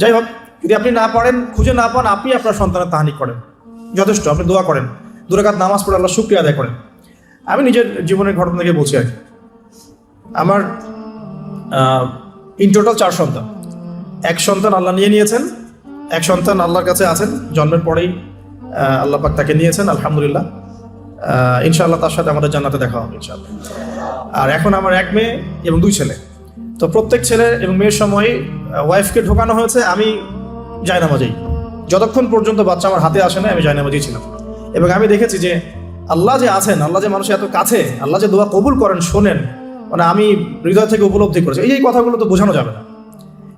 যাই হোক, যদি আপনি না পারেন, খুঁজে না পান, আপনি আপনার সন্তানের তাহনিক করেন, যথেষ্ট। আপনি দোয়া করেন, 2 রাকাত নামাজ পড়ে আল্লাহ শুকরিয়া আদায় করেন। আমি নিজের জীবনের ঘটনা থেকে বলছি আর কি। আমার ইন টোটাল 4 সন্তান। 1 সন্তান আল্লাহ নিয়ে নিয়েছেন, 1 সন্তান আল্লাহর কাছে আছেন, জন্মের পরেই আল্লাহ পাক তাকে নিয়েছেন, আলহামদুলিল্লাহ। ইনশাআল্লাহ তার সাথে আমাদের জান্নাতে দেখা হবে ইনশাআল্লাহ। আর এখন আমার 1 মেয়ে এবং 2 ছেলে। তো প্রত্যেক ছেলে এবং মেয়ের সময় ওয়াইফকে ঢোকানো হয়েছে, আমি জায়নামাজেই, যতক্ষণ পর্যন্ত বাচ্চা আমার হাতে আসে না আমি জায়নামাজেই ছিলাম। এবং আমি দেখেছি যে আল্লাহ যে আছেন, আল্লাহ যে মানুষের এত কাছে, আল্লাহ যে দোয়া কবুল করেন, শোনেন, মানে আমি হৃদয় থেকে উপলব্ধি করেছি। এই কথাগুলো তো বোঝানো যাবে না,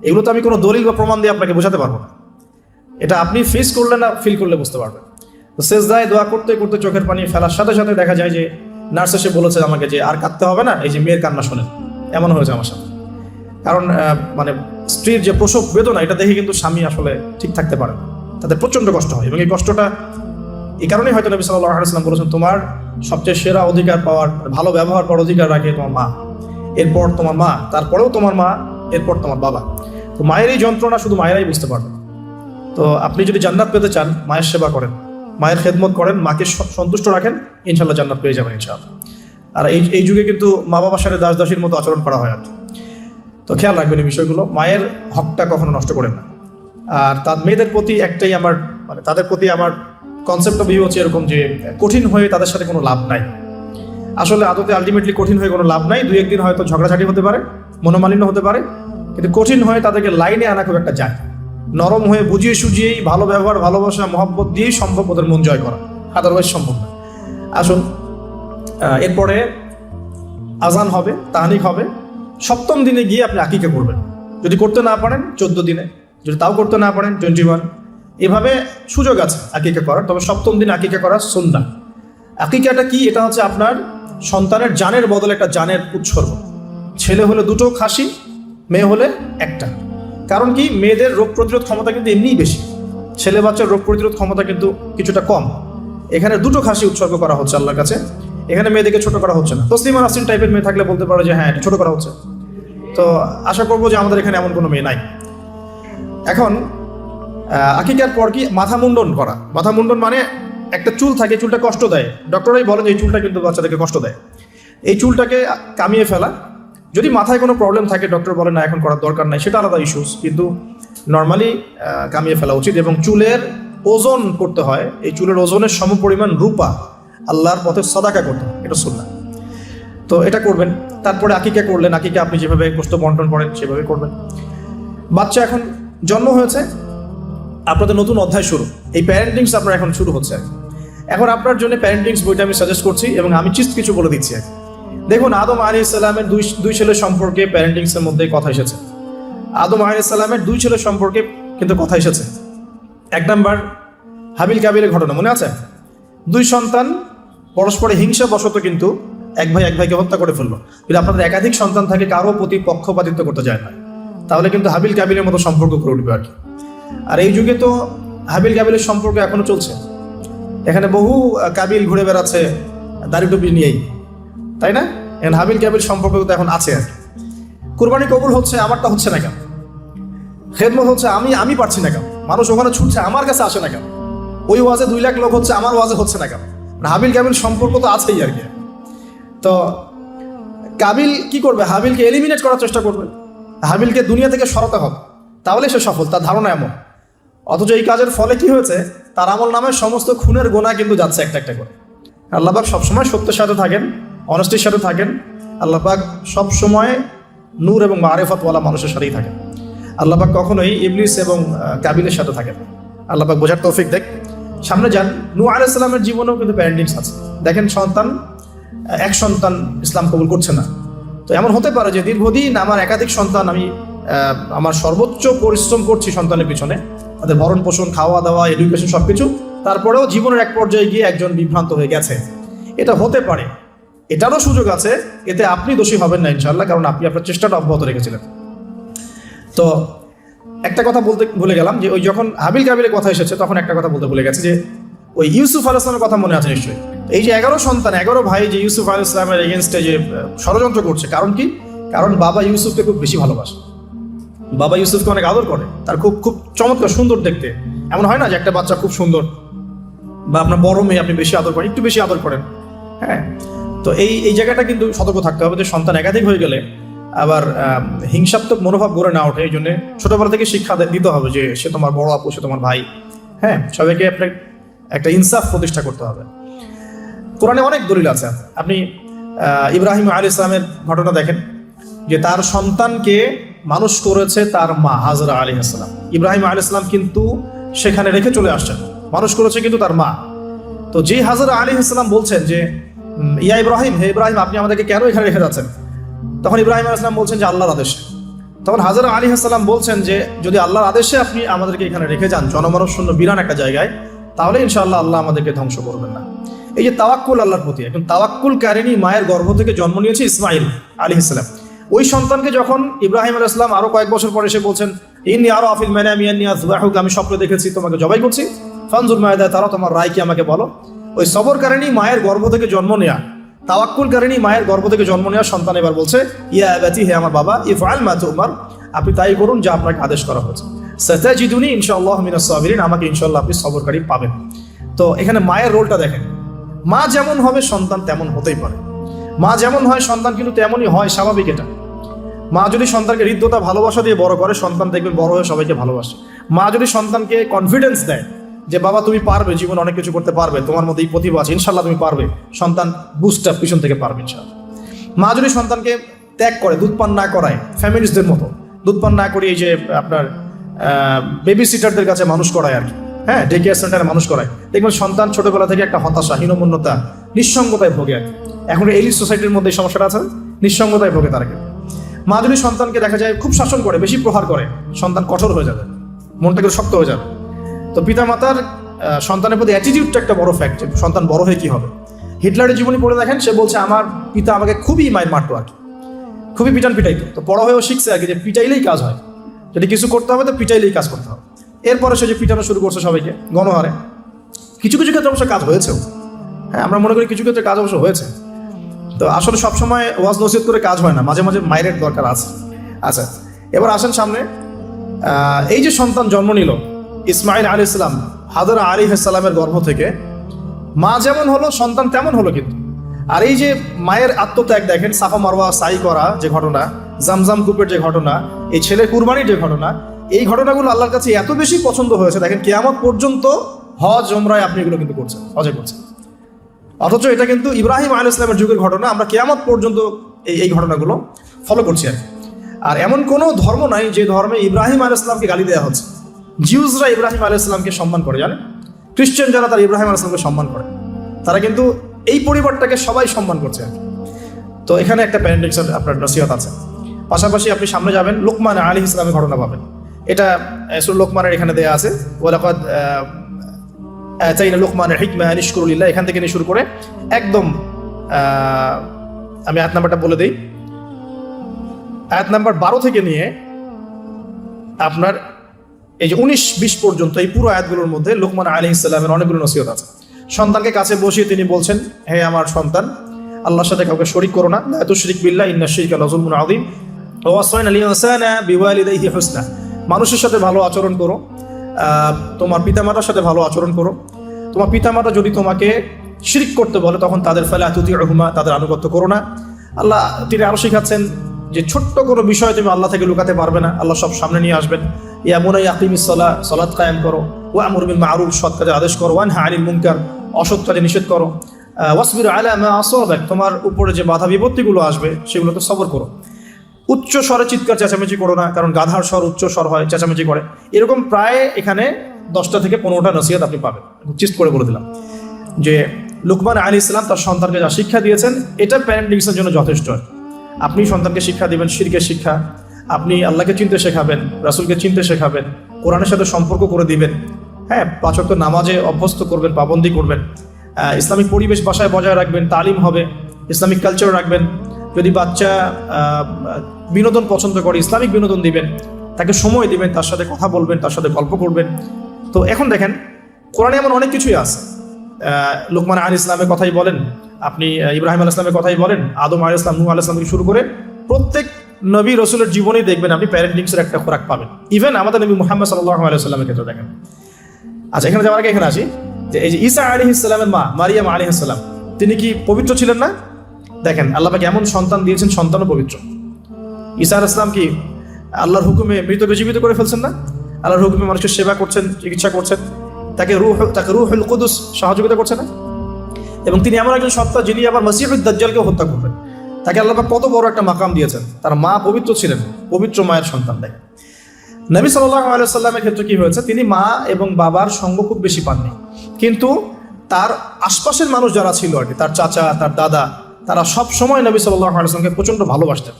এগুলো তো আমি কোনো দলিল বা প্রমাণ দিয়ে আপনাকে বোঝাতে পারবো না। এটা আপনি ফেস করলে না, ফিল করলে বুঝতে পারবেন। তো সেজদায় দোয়া করতে করতে চোখের পানি ফেলার সাথে সাথে দেখা যায় যে নার্স এসে বলেছে আমাকে যে আর কাঁদতে হবে না, এই যে মেয়ের কান্না শোনেন। এমন হয়েছে আমার সাথে। কারণ মানে স্ত্রীর যে প্রসব বেদনা, এটা দেখে কিন্তু স্বামী আসলে ঠিক থাকতে পারে না, তাদের প্রচণ্ড কষ্ট হয়। এবং এই কষ্টটা এই কারণেই হয়তো নবী সাল্লাল্লাহু আলাইহি ওয়াসাল্লাম বলেছেন, তোমার সবচেয়ে সেরা অধিকার পাওয়ার, ভালো ব্যবহার পাওয়ার অধিকার রাখে তোমার মা, এরপর তোমার মা, তারপরেও তোমার মা, এরপর তোমার বাবা। তো মায়ের এই যন্ত্রণা শুধু মায়েরাই বুঝতে পারবে। তো আপনি যদি জান্নাত পেতে চান, মায়ের সেবা করেন, মায়ের খেদমত করেন, মাকে সন্তুষ্ট রাখেন, ইনশাল্লাহ জান্নাত পেয়ে যাবেন ইনশাআল্লাহ। আর এই যুগে কিন্তু মা বাবার সাথে দাস দাসীর মতো আচরণ করা হয় আর কি। তো খেয়াল রাখবেন এই বিষয়গুলো, মায়ের হকটা কখনো নষ্ট করেন না। আর তার মেয়েদের প্রতি একটাই আমার, মানে তাদের প্রতি আমার কনসেপ্ট অফ ভিউ হচ্ছে এরকম যে কঠিন হয়ে তাদের সাথে কোনো লাভ নাই। আসলে আদতে আলটিমেটলি কঠিন হয়ে কোনো লাভ নাই। 2-1 দিন হয়তো ঝগড়াঝাটি হতে পারে, মনোমালিন্য হতে পারে, কিন্তু কঠিন হয়ে তাদেরকে লাইনে আনা খুব একটা যায়। নরম হয়ে বুঝিয়ে সুঝিয়েই, ভালো ব্যবহার, ভালোবাসা, মহব্বত দিয়েই সম্ভব ওদের মন জয় করা, আদারওয়াইজ সম্ভব না। আসুন, এরপরে আজান হবে, তাহনিক হবে। 7ম দিনে গিয়ে আপনি আকিকা করবেন। যদি করতে না পারেন 14 দিনে, যদি তাও করতে না পারেন 21, এভাবে সুযোগ আছে আকিকা করার। তবে 7ম দিন আকিকা করা সুন্নাহ। আকিকাটা কি? এটা হচ্ছে আপনার সন্তানের জানের বদলে একটা জানের উৎসর্গ। ছেলে হলে 2টো খাসি, মেয়ে হলে 1টা। কারণ কি? মেয়েদের রোগ প্রতিরোধ ক্ষমতা কিন্তু এমনিই বেশি, ছেলে বাচ্চার রোগ প্রতিরোধ ক্ষমতা কিন্তু কিছুটা কম। এখানে 2টো খাসি উৎসর্গ করা হচ্ছে আল্লাহর কাছে। এখানে মেয়েদেরকে ছোট করা হচ্ছে না। তসলিমা নাসরিন টাইপের মেয়ে থাকলে বলতে পারো যে হ্যাঁ, ছোট করা হচ্ছে। তো আশা করবো যে আমাদের এখানে এমন কোনো মেয়ে নাই। এখন আকিকার পর কি? মাথা মুন্ডন করা। মাথা মুন্ডন মানে একটা চুল থাকে, চুলটা কষ্ট দেয়। ডক্টরাই বলেন এই চুলটা কিন্তু বাচ্চাদেরকে কষ্ট দেয়। এই চুলটাকে কামিয়ে ফেলা। যদি মাথায় কোনো প্রবলেম থাকে, ডক্টর বলে না এখন করার দরকার নাই, সেটা আলাদা ইস্যুস। কিন্তু নর্মালি কামিয়ে ফেলা উচিত। এবং চুলের ওজন করতে হয়, এই চুলের ওজনের সমপরিমাণ রূপা আল্লাহর পথে সদাকা করতে হয়, এটা সুন্নাহ। তো এটা করবেন। তারপরে আকিকা করলেন, আকিকা আপনি যেভাবে গোশত বন্টন করেন সেভাবে করবেন। বাচ্চা এখন জন্ম হয়েছে, আপনাদের নতুন অধ্যায় শুরু, এই প্যারেন্টিংস আপনার এখন শুরু হচ্ছে। এখন আপনার জন্য প্যারেন্টিংস বইটা আমি সাজেস্ট করছি এবং আমি কিছু বলে দিচ্ছি। দেখুন, আদম আলাইহিস সালামের দুই ছেলের সম্পর্কে প্যারেন্টিংসের মধ্যে কথা এসেছে। আদম আলাইহিস সালামের দুই ছেলের সম্পর্কে কিন্তু কথা এসেছে। এক নাম্বার হাবিল কাবিলের ঘটনা মনে আছে? দুই সন্তান পরস্পরে হিংসা বশত কিন্তু এক ভাইকে হত্যা করে ফেললো। যদি আপনাদের একাধিক সন্তান থাকে, কারো প্রতি পক্ষপাতিত্ব করতে যায় না, তাহলে কিন্তু হাবিল কাবিলের মতো সম্পর্ক করে উঠবে আর কি। আর এই যুগে তো হাবিল কাবিলের সম্পর্ক এখনো চলছে। এখানে বহু কাবিল ঘুরে বেড়াচ্ছে দাড়ি টুপি নিয়েই, তাই না? এখন হাবিল কাবিল সম্পর্ক তো এখন আছে আর কি। কুরবানি কবুল হচ্ছে, আমারটা হচ্ছে না কেন? খেদমত হচ্ছে, আমি পারছি না কেন? মানুষ ওখানে ছুটছে, আমার কাছে আসে না কেন? ওই ওয়াজে 2 লাখ লোক হচ্ছে, আমার ওয়াজে হচ্ছে না কেন? হাবিল কাবিল সম্পর্ক তো আছেই আর কি। তো কাবিল কি করবে? হাবিলকে এলিমিনেট করার চেষ্টা করবে, হাবিলকে দুনিয়া থেকে সরাতে হবে, তাহলে সে সফল, তার ধারণা এমন। অথচ এই কাজের ফলে কি হয়েছে? তার আমল নামের সমস্ত খুনের গোনা কিন্তু যাচ্ছে একটা একটা করে। আল্লাহ পাক সবসময় সত্যের সাথে থাকেন, অনেস্টির সাথে থাকেন। আল্লাহ পাক সবসময় নূর এবং মারিফাতওয়ালা মানুষের সাথেই থাকেন। আল্লাহ পাক কখনোই ইবলিস এবং কাবিলের সাথে থাকেন। আল্লাহ পাক বোঝার তৌফিক দেখ। সামনে যান, নূহ আলাইহিস সালামের জীবনেও কিন্তু প্যারেন্টিংস আছে। দেখেন, এক সন্তান ইসলাম কবুল করছে না। তো এমন হতে পারে যে দীর্ঘদিন আমার একাধিক সন্তান, আমি আমার সর্বোচ্চ পরিশ্রম করছি সন্তানের পিছনে, তাদের ভরণ পোষণ, খাওয়া দাওয়া, এডুকেশন সবকিছু, তারপরেও জীবনের এক পর্যায়ে গিয়ে একজন বিভ্রান্ত হয়ে গেছে। এটা হতে পারে, এটারও সুযোগ আছে। এতে আপনি দোষী হবেন না ইনশাআল্লাহ, কারণ আপনি আপনার চেষ্টাটা অব্যাহত রেখেছিলেন। তো একটা কথা বলতে ভুলে গেলাম, যে ওই যখন হাবিল কাবিলের কথা এসেছে তখন একটা কথা বলতে ভুলে গেছে, যে ওই ইউসুফ আলাইহিস সালামের কথা মনে আছে নিশ্চয়ই। এই যে 11 সন্তান, 11 ভাই যে ইউসুফ আলাইহিস সালামের এগেনস্টে যে ষড়যন্ত্র করছে, কারণ কি? কারণ বাবা ইউসুফকে খুব বেশি ভালোবাসে, বাবা ইউসুফকে অনেক আদর করে, তার খুব খুব চমৎকার সুন্দর দেখতে। এমন হয় না যে একটা বাচ্চা খুব সুন্দর, বা আপনার বড় মেয়ে আপনি বেশি আদর করেন, একটু বেশি আদর করেন, হ্যাঁ। তো এই জায়গাটা কিন্তু সতর্ক থাকতে হবে, যে সন্তান একাধিক হয়ে গেলে আবার হিংসাত্মক মনোভাব গড়ে না ওঠে। এই জন্য ছোটবেলা থেকে শিক্ষা দিতে হবে যে সে তোমার বড় আপু, সে তোমার ভাই, হ্যাঁ। সবাইকে আপনার একটা ইনসাফ প্রতিষ্ঠা করতে হবে। কোরআনে অনেক দলিল আছে। আপনি ইব্রাহিম আলাইহিস সালামের ঘটনা দেখেন, যে তার সন্তানকে মানুষ করেছে তার মা হাজরা আলাইহিস সালাম। ইব্রাহিম আলাইহিস সালাম কিন্তু সেখানে রেখে চলে আসছেন, মানুষ করেছে কিন্তু তার মা। তো যে হাজরা আলাইহিস সালাম বলছেন যে ইয়া ইব্রাহিম, হে ইব্রাহিম, আপনি আমাদেরকে কেন এখানে রেখে যাচ্ছেন? তখন ইব্রাহিম আলাইহিস সালাম বলছেন যে আল্লাহর আদেশে। তখন হাজরা আলাইহিস সালাম বলছেন যে যদি আল্লাহর আদেশে আপনি আমাদেরকে এখানে রেখে যান, জনমানব শূন্য বিরান একটা জায়গায়, তাহলে ইনশাআল্লাহ আল্লাহ আমাদেরকে ধ্বংস করবেন না। এই যে তাওয়াক্কুল আল্লাহর প্রতি, এখন তাওয়াক্কুল কারিনী মায়ের গর্ভ থেকে জন্ম নিয়েছে ইসমাইল আলাইহিস সালাম। ওই সন্তানকে যখন ইব্রাহিম আলাইহিস সালাম আরো কয়েক বছর পরে এসে বলছেন, ইন্নী আরা ফিল মানামি আন্নী আযবাহুকা, আমি স্বপ্নে দেখেছি তোমাকে জবাই করছি, ফানজুর মাযা তারা, তোমার রায় কি আমাকে বলো। ওই সবর কারিনী মায়ের গর্ভ থেকে জন্ম নেয়া, তাওয়াক্কুল কারিনী মায়ের গর্ভ থেকে জন্ম নেওয়া সন্তান এবার বলছে, ইয়া আবাতি, হে আমার বাবা, ইফআল মা তুমার, আপনি তাই করুন যা আপনাকে আদেশ করা হয়েছে। সাতাজিদুনি ইনশাআল্লাহ মিনাস সাবিরিন, আমাকে ইনশাআল্লাহ আপনি সবরকারী পাবেন। তো এখানে মায়ের রোলটা দেখেন, মা যেমন হবে সন্তান তেমন হতেই পারে। মা যেমন হয় সন্তান কিন্তু তেমনই হয়, স্বাভাবিক এটা। মা যদি সন্তানকে হৃদ্যতা ভালোবাসা দিয়ে বড় করে, সন্তান দেখবেন বড় হয়ে সবাইকে ভালোবাসে। মা যদি সন্তানকে কনফিডেন্স দেয় যে বাবা তুমি পারবে, জীবন অনেক কিছু করতে পারবে, তোমার মধ্যে এই প্রতিভা আছে, ইনশাল্লাহ তুমি পারবে, সন্তান বুস্ট আপ পিছন থেকে পারবে ইনশাল্লাহ। মা যদি সন্তানকে ত্যাগ করে, দুধ পান না করায়, ফ্যামিলিসদের মতো দুধ পান না করিয়ে, এই যে আপনার বেবি সিটারদের কাছে মানুষ করায় আর কি, হ্যাঁ, ডে কেয়ার সেন্টারে মানুষ করায়, দেখবেন সন্তান ছোটবেলা থেকে একটা হতাশা, হীনমন্যতা, নিঃসঙ্গতায় ভোগে আর কি। এখন এলিট সোসাইটির মধ্যে এই সমস্যাটা আছে, নিঃসঙ্গতায় ভোগে তারা। মা যদি সন্তানকে দেখা যায় খুব শাসন করে, বেশি প্রহার করে, সন্তান কঠোর হয়ে যাবে, মনটা কিন্তু শক্ত হয়ে যাবে। তো পিতামাতার সন্তানের প্রতি অ্যাটিটিউডটা একটা বড় ফ্যাক্ট, সন্তান বড় হয়ে কি হবে। হিটলারের জীবনী পড়ে দেখেন, সে বলছে আমার পিতা আমাকে খুবই মায়ের মারতো আর কি, খুবই পিটাইতো। তো বড় হয়েও শিখছে আর কি, যে পিটাইলেই কাজ হয়, যদি কিছু করতে হবে তো পিটাইলেই কাজ করতে হবে। এরপরে সে যে পিটানো শুরু করছে সবাইকে গণহারে, কিছু কিছু ক্ষেত্রে অবশ্য কাজ হয়েছেও, হ্যাঁ, আমরা মনে করি কিছু ক্ষেত্রে কাজ অবশ্য হয়েছে। তো আসলে সবসময় ওয়াজ নসিহত করে কাজ হয় না, মাঝে মাঝে মায়ের দরকার আছে। আচ্ছা, এবার আসেন সামনে, এই যে সন্তান জন্ম নিল ইসমাইল আলাইহিস সালাম হাজরা আলাইহিস সালামের গর্ভ থেকে, মা যেমন হলো সন্তান তেমন হলো কিন্তু। আর এই যে মায়ের আত্মত্যাগ দেখেন, সাফা মারওয়া সাই করা যে ঘটনা, জামজাম কূপের যে ঘটনা, এই ছেলে কুরবানির যে ঘটনা, এই ঘটনাগুলো আল্লাহর কাছে এত বেশি পছন্দ হয়েছে, দেখেন কিয়ামত পর্যন্ত হজ ওমরায় আপনি এগুলো কিন্তু করছেন, হজে করছেন। অথচ এটা কিন্তু ইব্রাহিম আলাইহিস সালামের যুগের ঘটনা, আমরা কিয়ামত পর্যন্ত এই ঘটনাগুলো ফলো করছি আর কি। আর এমন কোনো ধর্ম নাই যে ধর্মে ইব্রাহিম আলাইহিস সালামকে গালি দেওয়া হচ্ছে। জিউসরা ইব্রাহিম আলাইহিস সালামকে সম্মান করে, জানেন? খ্রিস্টান যারা তারা ইব্রাহিম আলাইহিস সালামকে সম্মান করে, তারা কিন্তু এই পরিবারটাকে সবাই সম্মান করছে আর কি। তো এখানে একটা প্যারেন্টিংসের আপনার নসিহত আছে। পাশাপাশি আপনি সামনে যাবেন, লুকমান আলাইহিস সালামের ঘটনা পাবেন। এটা সূরা লুকমানের এখানে দেয়া আছে, ওয়ালাকাদ আতাইনা লুকমানের হিকমা আন ইশকুরু লিল্লাহ, এখান থেকে নিয়ে শুরু করে একদম আমি আয়াত নাম্বারটা বলে দিই। আয়াত নাম্বার 12 থেকে নিয়ে আপনার এই যে 19-20 পর্যন্ত এই পুরো আয়াতগুলোর মধ্যে লুকমান আলাইহিস সালামের অনেকগুলো নসিহত আছে। সন্তানকে কাছে বসিয়ে তিনি বলছেন, হে আমার সন্তান, আল্লাহর সাথে কাউকে শরীক করো না, লা তুশরিক বিল্লাহ ইন্নাশ শিরকা লাযুলমুন আযীম, ওয়া ওয়াসাইনা আল ইনসানা বিওয়ালিদাইহি হুসনা। মানুষের সাথে ভালো আচরণ করো, তোমার পিতামাতার সাথে ভালো আচরণ করো। তোমার পিতামাতা যদি তোমাকে শিরক করতে বলে তখন তাদের ফালা তুতিউহুমা, তাদের আনুগত্য করো না। আল্লাহ তিনি আরো শিখাচ্ছেন যে ছোট্ট কোনো বিষয় তুমি আল্লাহ থেকে লুকাতে পারবে না, আল্লাহ সব সামনে নিয়ে আসবেন। ইয়া বুনাইয়া আকিমিস সালাহ, সালাত কায়েম করো, ওয়া আমুর বিল মা'রুফ, সৎ কাজের আদেশ করো, ওয়ানহা আনিল মুনকার, অসৎ কাজে নিষেধ করো, ওয়াসবির আলা মা আসাবাক, তোমার উপরে যে বাধা বিপত্তিগুলো আসবে সেগুলোতে সবর করো। উচ্চ স্বরে চিৎকার চেঁচামেচি করো না, কারণ গাধার স্বর উচ্চ স্বর হয়, চেঁচামেচি করে। এরকম প্রায় এখানে 10টা থেকে 15টা নসিহত আপনি পাবেন। চিস্ট করে বলে দিলাম যে লুকমান আলাইহিস সালাম তার সন্তানকে যা শিক্ষা দিয়েছেন এটা প্যারেন্টিংসের জন্য যথেষ্ট। আপনি সন্তানকে শিক্ষা দিবেন শিরকের শিক্ষা, আপনি আল্লাহকে চিনতে শেখাবেন, রাসূলকে চিনতে শেখাবেন, কোরআনের সাথে সম্পর্ক করে দিবেন, হ্যাঁ, 5 ওয়াক্ত নামাজে অভ্যস্ত করবেন, পাবন্দি করবেন, ইসলামিক পরিবেশ বাসায় বজায় রাখবেন, তালিম হবে, ইসলামিক কালচার রাখবেন। যদি বাচ্চা বিনোদন পছন্দ করে ইসলামিক বিনোদন দিবেন, তাকে সময় দিবেন, তার সাথে কথা বলবেন, তার সাথে গল্প করবেন। তো এখন দেখেন কোরআনে এমন অনেক কিছুই আছে। লুকমান আলাইহিস সালামের কথাই বলেন, আপনি ইব্রাহিম আলাইহিস সালামের কথাই বলেন, আদম আলাইহিস সালাম, নূহ আলাইহিস সালাম থেকে শুরু করে প্রত্যেক নবী রসুলের জীবনেই দেখবেন আপনি প্যারেন্টিংসের একটা খোরাক পাবেন। ইভেন আমাদের নবী মুহাম্মদ সাল্লাল্লাহু আলাইহি ওয়াসাল্লামের ক্ষেত্রে দেখেন। আচ্ছা, এখানে যাওয়ার আগে এখানে আসি যে এই যে ঈসা আলাইহিস সালামের মা মারিয়াম আলাইহিস সালাম, তিনি কি পবিত্র ছিলেন না? দেখেন আল্লাহ পাক এমন সন্তান দিয়েছেন, সন্তানও পবিত্র। ঈসা আলাইহিস সালাম কি আল্লাহর হুকুমে মৃতকে জীবিত করে ফেলছেন না? আল্লাহর হুকুমে মানুষের সেবা করছেন, চিকিৎসা করছেন, তাকে রূহুল কুদুস সহযোগিতা করছে না? এবং তিনি এমন একজন সত্তা যিনি আবার মসিহুদ দাজ্জালকে হত্যা করবেন। তাকে আল্লাহ পাক কত বড় একটা মাকাম দিয়েছেন। তার মা পবিত্র ছিলেন, পবিত্র মায়ের সন্তান। দেখেন নবী সাল্লাল্লাহু আলাইহি ওয়াসাল্লামের ক্ষেত্রে কি হয়েছে, তিনি মা এবং বাবার সঙ্গ খুব বেশি পাননি, কিন্তু তার আশপাশের মানুষ যারা ছিল আর কি, তার চাচা, তার দাদা, তারা সব সময় নবী সাল্লাল্লাহু আলাইহি ওয়াসাল্লামকে প্রচন্ড ভালোবাসতেন,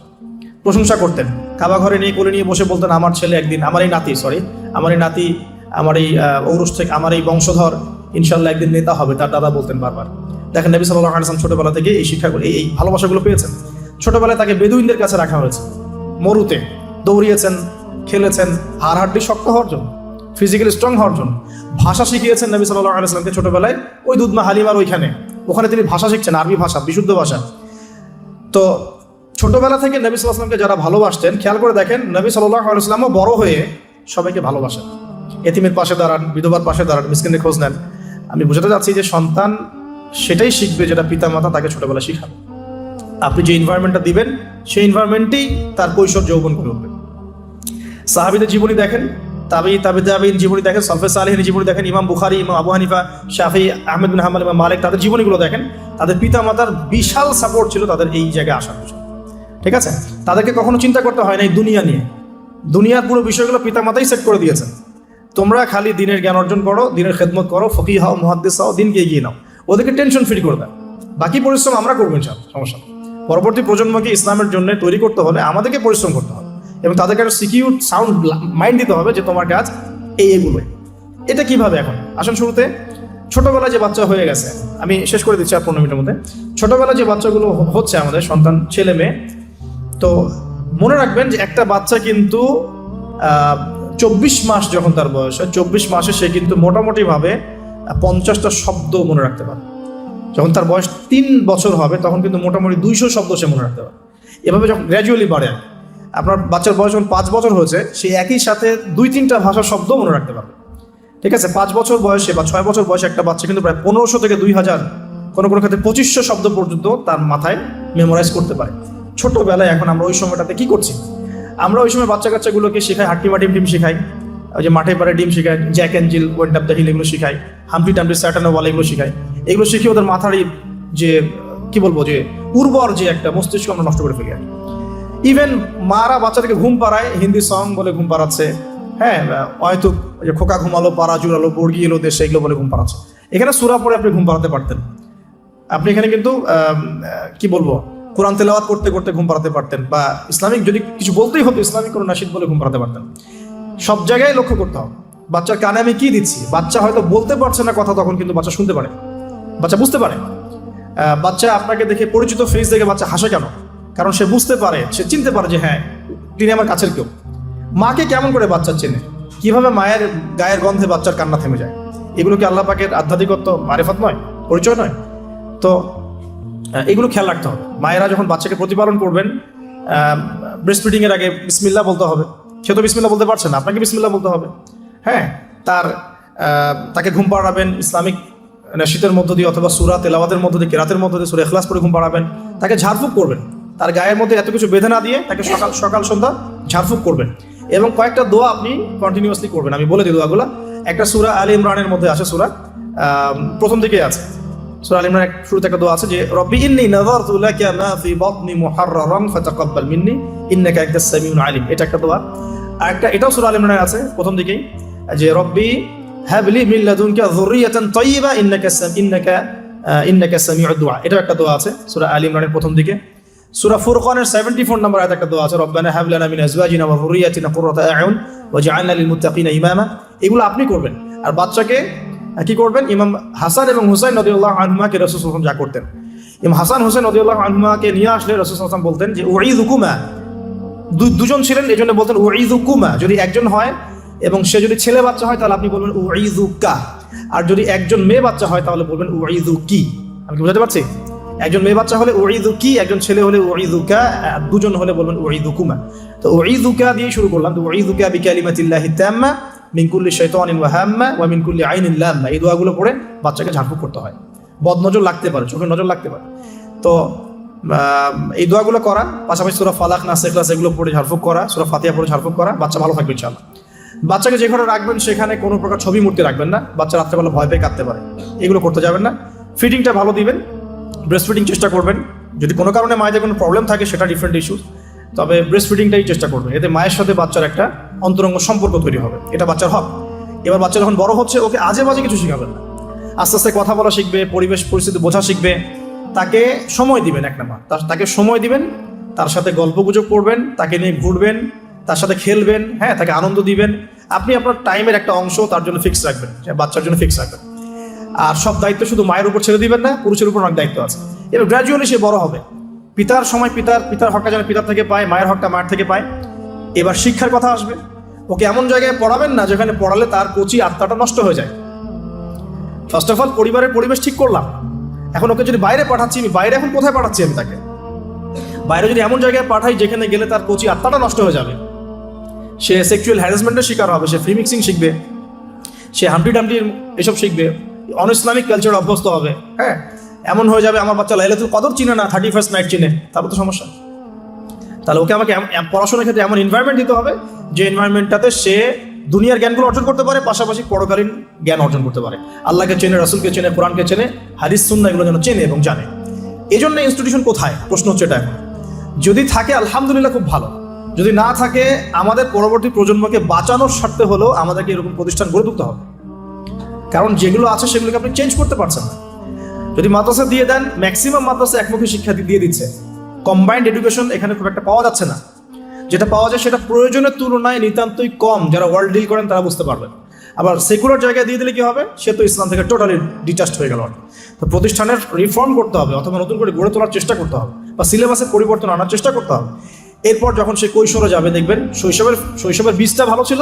প্রশংসা করতেন। কাবা ঘরে নিয়ে কোলে নিয়ে বসে বলতেন, আমার ছেলে একদিন, আমার এই নাতি, আমার এই ঔরস থেকে, আমার এই বংশধর ইনশাআল্লাহ একদিন নেতা হবে, তার দাদা বলতেন বারবার। দেখেন নবী সাল্লাল্লাহু আলাইহি ওয়াসাল্লাম ছোটবেলা থেকে এই শিক্ষাগুলো, এই ভালোবাসাগুলো পেয়েছেন। ছোটবেলায় তাকে বেদুইনদের কাছে রাখা হয়েছে, মরুতে দৌড়িয়েছেন, খেলেছেন, হাড়হাড্ডি শক্ত হওয়ার জন্য, ফিজিক্যালি স্ট্রং হওয়ার জন্য। ভাষা শিখিয়েছেন নবী সাল্লাল্লাহু আলাইহি ওয়াসাল্লামকে ছোটবেলায়, ওই দুধমা হালিমার ওখানে তিনি ভাষা শিখছেন, আরবি ভাষা, বিশুদ্ধ ভাষা। তো ছোটবেলা থেকে নবী সাল্লাল্লাহু আলাইহি ওয়াসাল্লামকে যারা ভালোবাসতেন, খেয়াল করে দেখেন নবী সাল্লাল্লাহু আলাইহি ওয়াসাল্লামও বড় হয়ে সবাইকে ভালোবাসেন। এতিমের পাশে দাঁড়ান, বিধবার পাশে দাঁড়ান, মিসকিনের খোঁজ নেন। আমি বোঝাতে চাচ্ছি যে সন্তান সেটাই শিখবে যেটা পিতামাতা তাকে ছোটবেলা শিখাবে। আপনি যে এনভায়রনমেন্টটা দিবেন সেই এনভায়রনমেন্টেই তার কৈশোর যৌবন করে উঠবে। সাহাবীদের জীবনী দেখেন, তাবিঈন জীবনী দেখেন, সালফে সালেহিন জীবনী দেখেন, ইমাম বুখারী, ইমাম আবু হানিফা, শাফিঈ, আহমদ বিন হাম্বল, ইমাম মালিক, তাদের জীবনীগুলো দেখেন। তাদের পিতামাতার বিশাল সাপোর্ট ছিল তাদের এই জায়গায় আসার পিছনে। ঠিক আছে, তাদেরকে কখনো চিন্তা করতে হয় না এই দুনিয়া নিয়ে। দুনিয়ার পুরো বিষয়গুলো পিতামাতাই সেট করে দিয়েছেন। তোমরা খালি দিনের জ্ঞান অর্জন করো, দিনের খেদমত করো, ফকিহ হও, মুহাদ্দিস হও, দিনকে এগিয়ে নাও। ওদেরকে টেনশন ফ্রি করে দেয়, বাকি পরিশ্রম আমরা করবো ইনশাআল্লাহ, সমস্যা নেই। পরবর্তী প্রজন্মকে ইসলামের জন্য তৈরি করতে হলে আমাদেরকে পরিশ্রম করতে হবে এবং তাদেরকে একটা সিকিউর সাউন্ড মাইন্ড দিতে হবে যে তোমার কাজ এইগুলোই। এটা কিভাবে? এখন আসুন শুরুতে ছোটবেলায় যে বাচ্চা হয়ে গেছে, আমি শেষ করে দিচ্ছি আর 15 মিনিটের মধ্যে। ছোটবেলায় যে বাচ্চাগুলো হচ্ছে আমাদের সন্তান, ছেলে মেয়ে, তো মনে রাখবেন যে একটা বাচ্চা কিন্তু 24 মাস যখন তার বয়স হয়, 24 মাসে সে কিন্তু মোটামুটিভাবে 50টা শব্দ মনে রাখতে পারে। যখন তার বয়স 3 বছর হবে তখন কিন্তু মোটামুটি 200 শব্দ সে মনে রাখতে পারে। এভাবে যখন গ্র্যাজুয়ালি বাড়ে, আপনার বাচ্চার বয়স যখন 5 বছর হয়েছে, সে একই সাথে 2-3টা ভাষার শব্দ মনে রাখতে পারবে। ঠিক আছে, 5 বছর বয়সে বা 6 বছর বয়সে একটা বাচ্চা কিন্তু প্রায় 1500 থেকে 2000, কোনো কোনো ক্ষেত্রে 2500 শব্দ পর্যন্ত তার মাথায় মেমোরাইজ করতে পারে ছোটবেলায়। এখন আমরা ওই সময়টাতে কি করছি? আমরা ওই সময় বাচ্চা কাচ্চাগুলোকে শেখাই হাট্টিমা টিম শেখাই, ওই যে মাঠে পারে ডিম শেখায়, Jack and Jill, went up the hill, এগুলো শেখাই, হাম্পি টাম্পি স্যাটার্ন ওয়াল, এগুলো শেখাই। এগুলো শিখে ওদের মাথার যে কি বলবো যে উর্বর যে একটা মস্তিষ্ক আমরা নষ্ট করে ফেলি। ইভেন মারা বাচ্চাদেরকে ঘুম পাড়ায়, হিন্দি সং বলে ঘুম পাড়াচ্ছে, হ্যাঁ, হয়তো খোকা ঘুমালো, পাড়া জুড়ালো, বর্গি এলো দেশে, এগুলো বলে ঘুম পাড়াচ্ছে। এখানে সূরা পড়ে আপনি ঘুম পাড়াতে পারতেন, আপনি এখানে কিন্তু কি বলবো কোরআন তেলাওয়াত করতে করতে ঘুম পাড়াতে পারতেন, বা ইসলামিক যদি কিছু বলতেই হতো ইসলামিক কোনো নাশিদ বলে ঘুম পাড়াতে পারতেন। সব জায়গায় লক্ষ্য করতে হবে বাচ্চার কানে আমি কি দিচ্ছি। বাচ্চা হয়তো বলতে পারছে না কথা, তখন কিন্তু বাচ্চা শুনতে পারে, বাচ্চা বুঝতে পারে। বাচ্চা আপনাকে দেখে, পরিচিত ফেস দেখে বাচ্চা হাসে কেন? কারণ সে বুঝতে পারে, সে চিনতে পারে যে হ্যাঁ তিনি আমার কাছের কেউ। মাকে কেমন করে বাচ্চা চেনে? কিভাবে মায়ের গায়ের গন্ধে বাচ্চার কান্না থেমে যায়? এগুলো কি আল্লাহ পাকের আধ্যাত্মিকত্ব, মারিফত নয়, পরিচয় নয়? তো এগুলো খেয়াল রাখতে হবে। মায়েরা যখন বাচ্চাকে প্রতিপালন করবেন, ব্রেস্ট ফিডিং এর আগে বিসমিল্লাহ বলতে হবে। সে তো বিসমিল্লাহ বলতে পারছে না, আপনাকে বিসমিল্লাহ বলতে হবে। হ্যাঁ, তাকে ঘুম পাড়াবেন ইসলামিক নাশিদের মধ্য দিয়ে, অথবা সূরা তেলাওয়াতের মধ্য দিয়ে, কেরাতের মধ্য দিয়ে, সূরা ইখলাস পড়ে ঘুম পাড়াবেন। তাকে ঝাড়ফুঁক করবেন, তার গায়ের মধ্যে এত কিছু বেঁধে না দিয়ে তাকে সকাল সন্ধ্যা ঝাড়ফুঁক করবেন। এবং কয়েকটা দোয়া আপনি কন্টিনিউয়াসলি করবেন। আমি বলে দিই দোয়াগুলো। একটা সূরা আলে ইমরানের মধ্যে আছে, সূরা প্রথম দিকে আছে, সূরা আলে ইমরানের শুরুতে একটা দোয়া আছে যে রব্বি ইন্নী নাযারতু লাকা মা ফি বাতনি মুহাররারান ফাতাকাব্বাল মিন্নি ইন্নাকা আনতাস সামিউল আলিম। এটা একটা দোয়া। আর একটা এটাও সূরা আলে ইমরানের আছে প্রথম দিকেই, যে রব্বি হাবলি মিন লাদুনকা যুররিয়াতান তাইয়্যিবা ইন্নাকা সামিউদ দুআ। এটাও একটা দোয়া আছে সূরা আলে ইমরানের প্রথম দিকে। সূরা ফুরকানের 74 নম্বর আয়াতে একটা দোয়া আছে, রব্বানা হাব লানা মিন আজওয়াজিনা ওয়া যুররিয়াতিনা কুররাতা আ'ইউন ওয়াজআলনা লিল মুত্তাকিনা ইমামা। এগুলো আপনি করবেন। আর বাচ্চাকে কি করবেন? ইমাম হাসান এবং হুসাইন রাদিয়াল্লাহু আনহুমাকে রাসূল সাল্লাল্লাহু আলাইহি ওয়াসাল্লাম যা করতেন, ইমাম হাসান হুসাইন রাদিয়াল্লাহু আনহুমাকে নিয়ে আসলে রাসূল সাল্লাল্লাহু আলাইহি ওয়াসাল্লাম বলতেন যে উঈযুকুমা। দুজন ছিলেন, এই জন্য বলতেন উঈযুকুমা। যদি একজন হয় এবং সে যদি ছেলে বাচ্চা হয় তাহলে আপনি বলবেন উঈযুকা, আর যদি একজন মেয়ে বাচ্চা হয় তাহলে বলবেন উঈযুকি। আমি কি বুঝাতে পারছি? একজন মেয়ে বাচ্চা হলে উঈযুকি, একজন ছেলে হলে উঈযুকা, দুজন হলে বলবেন উঈযুকুমা। তো উঈযুকা দিয়ে শুরু করলাম। তো উঈযুকা বিকালিমাতিল্লাহি তাম্মা মিন কুল্লি শাইতানিন ওয়া হাম্মা ওয়া মিন কুল্লি আইনিন লাম্মা। এই দোয়াগুলো পড়ে বাচ্চাকে ঝাড়ফুঁক করতে হয়। বদনজর লাগতে পারে, চোখের নজর লাগতে পারে। তো এই দোয়াগুলো করা, পাশাপাশি সূরা ফালাক, নাস, ইখলাস এগুলো পড়ে ঝাড়ফুঁক করা, সূরা ফাতিহা পড়ে ঝাড়ফুঁক করা, বাচ্চা ভালো থাকবে ইনশাআল্লাহ। বাচ্চাকে যে ঘরে রাখবেন সেখানে কোনো প্রকার ছবি মূর্তি রাখবেন না, বাচ্চা রাত্রেবেলা ভয় পেয়ে কাঁদতে পারে, এগুলো করতে যাবেন না। ফিডিংটা ভালো দিবেন, ব্রেস্ট ফিডিং চেষ্টা করবেন। যদি কোনো কারণে মায়েদের কোনো প্রবলেম থাকে সেটা ডিফারেন্ট ইস্যু, তবে ব্রেস্ট ফিডিংটাই চেষ্টা করবেন। এতে মায়ের সাথে বাচ্চার একটা অন্তরঙ্গ সম্পর্ক তৈরি হবে, এটা বাচ্চার হক। এবার বাচ্চা যখন বড় হচ্ছে ওকে আজে বাজে কিছু শেখাবেন না, আস্তে আস্তে কথা বলা শিখবে, পরিবেশ পরিস্থিতি বোঝা শিখবে। তাকে সময় দিবেন, এক নাম্বার তাকে সময় দিবেন, তার সাথে গল্প গুজব করবেন, তাকে নিয়ে ঘুরবেন, তার সাথে খেলবেন, হ্যাঁ, তাকে আনন্দ দিবেন। আপনি আপনার টাইমের একটা অংশ তার জন্য ফিক্স রাখবেন, বাচ্চার জন্য ফিক্স রাখবেন। আর সব দায়িত্ব শুধু মায়ের উপর ছেড়ে দিবেন না, পুরুষের উপর অনেক দায়িত্ব আছে। এবার গ্র্যাজুয়ালি সে বড় হবে, পিতার সময় পিতার হকটা যেন পিতার থেকে পায়, মায়ের হকটা মায়ের থেকে পায়। এবার শিক্ষার কথা আসবে। ওকে এমন জায়গায় পড়াবেন না যেখানে পড়ালে তার কচি আত্মাটা নষ্ট হয়ে যায়। ফার্স্ট অফ অল পরিবারের পরিবেশ ঠিক করলাম। এখন ওকে যদি বাইরে পাঠাচ্ছি, আমি বাইরে এখন কোথায় পাঠাচ্ছি? আমি তাকে বাইরে যদি এমন জায়গায় পাঠাই যেখানে গেলে তার কচি আত্মাটা নষ্ট হয়ে যাবে, সে সেক্সুয়াল হ্যারাসমেন্টের শিকার হবে, সে ফ্রি মিক্সিং শিখবে, সে হাম্পি ডাম্পি এসব শিখবে, অন ইসলামিক কালচার অভ্যস্ত হবে। হ্যাঁ, এমন হয়ে যাবে আমার বাচ্চা লাইলাতুল কদর চিনে না, 31st নাইট চিনে, তারপর তো সমস্যা। তাহলে ওকে আমাকে পড়াশোনার ক্ষেত্রে এমন এনভায়রনমেন্ট দিতে হবে যে এনভায়রনমেন্টটাতে সে দুনিয়ার জ্ঞানগুলো অর্জন করতে পারে, পাশাপাশি পরকালীন জ্ঞান অর্জন করতে পারে। আল্লাহকে চেনে, রাসূলকে চেনে, কোরআনকে চেনে, হাদিস সুন্নাহ এগুলো যেন চেনে এবং জানে। এই জন্য ইনস্টিটিউশন কোথায়, প্রশ্ন হচ্ছে এটা। এখন যদি থাকে আলহামদুলিল্লাহ, খুব ভালো। যদি না থাকে, আমাদের পরবর্তী প্রজন্মকে বাঁচানোর স্বার্থে হলেও আমাদেরকে এরকম প্রতিষ্ঠান গড়ে তুলতে হবে। কারণ যেগুলো আছে সেগুলোকে আপনি চেঞ্জ করতে পারছেন না। যদি মাদ্রাসা দিয়ে দেন, ম্যাক্সিমাম মাদ্রাসা একমুখী শিক্ষা দিয়ে দিচ্ছে, কম্বাইন্ড এডুকেশন এখানে খুব একটা পাওয়া যাচ্ছে না। যেটা পাওয়া যায় সেটা প্রয়োজনের তুলনায় নিতান্তই কম। যারা ওয়ার্ল্ড ডিল করেন তারা বুঝতে পারবেন। আবার সেকুলার জায়গায় দিয়ে দিলে কি হবে? সে তো ইসলাম থেকে টোটালি ডিটাচড হয়ে গেল। তো প্রতিষ্ঠানের রিফর্ম করতে হবে, অথবা নতুন করে গড়ে তোলার চেষ্টা করতে হবে, বা সিলেবাসের পরিবর্তন আনার চেষ্টা করতে হবে। এরপর যখন সে কৈশোরে যাবে, দেখবেন শৈশবের বীজটা ভালো ছিল,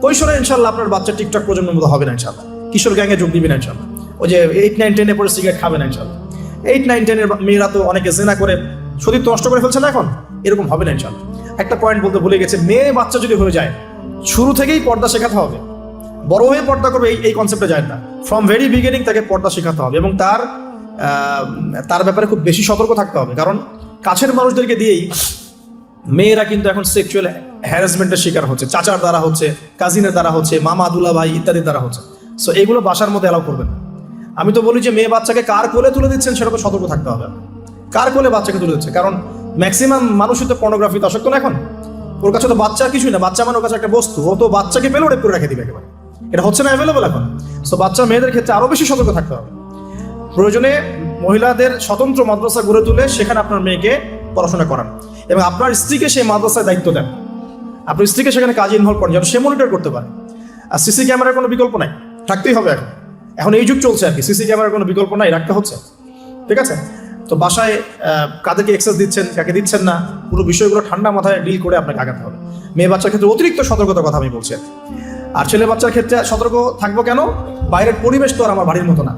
কৈশোরে ইনশাল্লাহ আপনার বাচ্চা টিকটক প্রজন্মের মতো হবে না ইনশাল্লাহ। কিশোর গ্যাংয়ে যোগ দিবে না ইনশাল্লাহ। ওই যে 8, 9, 10 পরে সিগারেট খাবে না ইনশাল্লাহ। 8, 9, 10 মেয়েরা তো অনেকে জেনা করে সতীত্ব নষ্ট করে ফেলছে না, এখন এরকম হবে না ইনশাল্লাহ। একটা পয়েন্ট বলতে ভুলে গেছে, মেয়ে বাচ্চা যদি হয়ে যায়, শুরু থেকেই পর্দা শেখাতে হবে। বড় হয়ে পর্দা করবে এই কনসেপ্টে যায় না, ফ্রম ভেরি বিগিনিং তাকে পর্দা শেখাতে হবে। এবং তার ব্যাপারে খুব বেশি সতর্ক থাকতে হবে। কারণ কাছের মানুষদেরকে দিয়েই মেয়েরা কিন্তু এখন সেক্সুয়াল হ্যারাসমেন্টের শিকার হচ্ছে, চাচার দ্বারা হচ্ছে, কাজিনের দ্বারা হচ্ছে, মামা দুলা ভাই ইত্যাদির দ্বারা হচ্ছে। সো এগুলো বাসার মধ্যে অ্যালাউ করবেন না। আমি তো বলি যে মেয়ে বাচ্চাকে কার কোলে তুলে দিচ্ছেন সেটা তো সতর্ক থাকতে হবে। কার কোলে বাচ্চাকে তুলে দিচ্ছে, কারণ ম্যাক্সিমাম মানুষই তো পর্নোগ্রাফিতে আসক্ত না এখন। ওর কাছে তো বাচ্চা কিছুই না, বাচ্চা মানে ওর কাছে একটা বস্তু, ও তো বাচ্চাকে পেলেও রেপ করে রেখে দিবে একেবারে। এটা হচ্ছে না অ্যাভেলেবল এখন। সো বাচ্চা মেয়েদের ক্ষেত্রে আরো বেশি সতর্ক থাকতে হবে। প্রয়োজনে মহিলাদের স্বতন্ত্র মাদ্রাসা গড়ে তুলে সেখানে আপনার মেয়েকে পড়াশোনা করান এবং আপনার স্ত্রীকে সেই মাদ্রাসায় দায়িত্ব দেন। আপনার স্ত্রীকে সেখানে কাজে ইনভলভ করেন যেন সে মনিটর করতে পারে। আর সিসি ক্যামেরার কোনো বিকল্প নাই, থাকতেই হবে এখন। এখন এই যুগ চলছে আর কি, সিসি ক্যামেরার কোনো বিকল্প নাই, রাখতে হচ্ছে। ঠিক আছে? তো বাসায় কাদেরকে এক্সেস দিচ্ছেন, কাকে দিচ্ছেন না, পুরো বিষয়গুলো ঠান্ডা মাথায় ডিল করে আপনাকে আগাতে হবে। মেয়ে বাচ্চার ক্ষেত্রে অতিরিক্ত সতর্কতার কথা আমি বলছি। আর ছেলে বাচ্চার ক্ষেত্রে সতর্ক থাকবো কেন? বাইরের পরিবেশ তো আর আমার বাড়ির মতো না।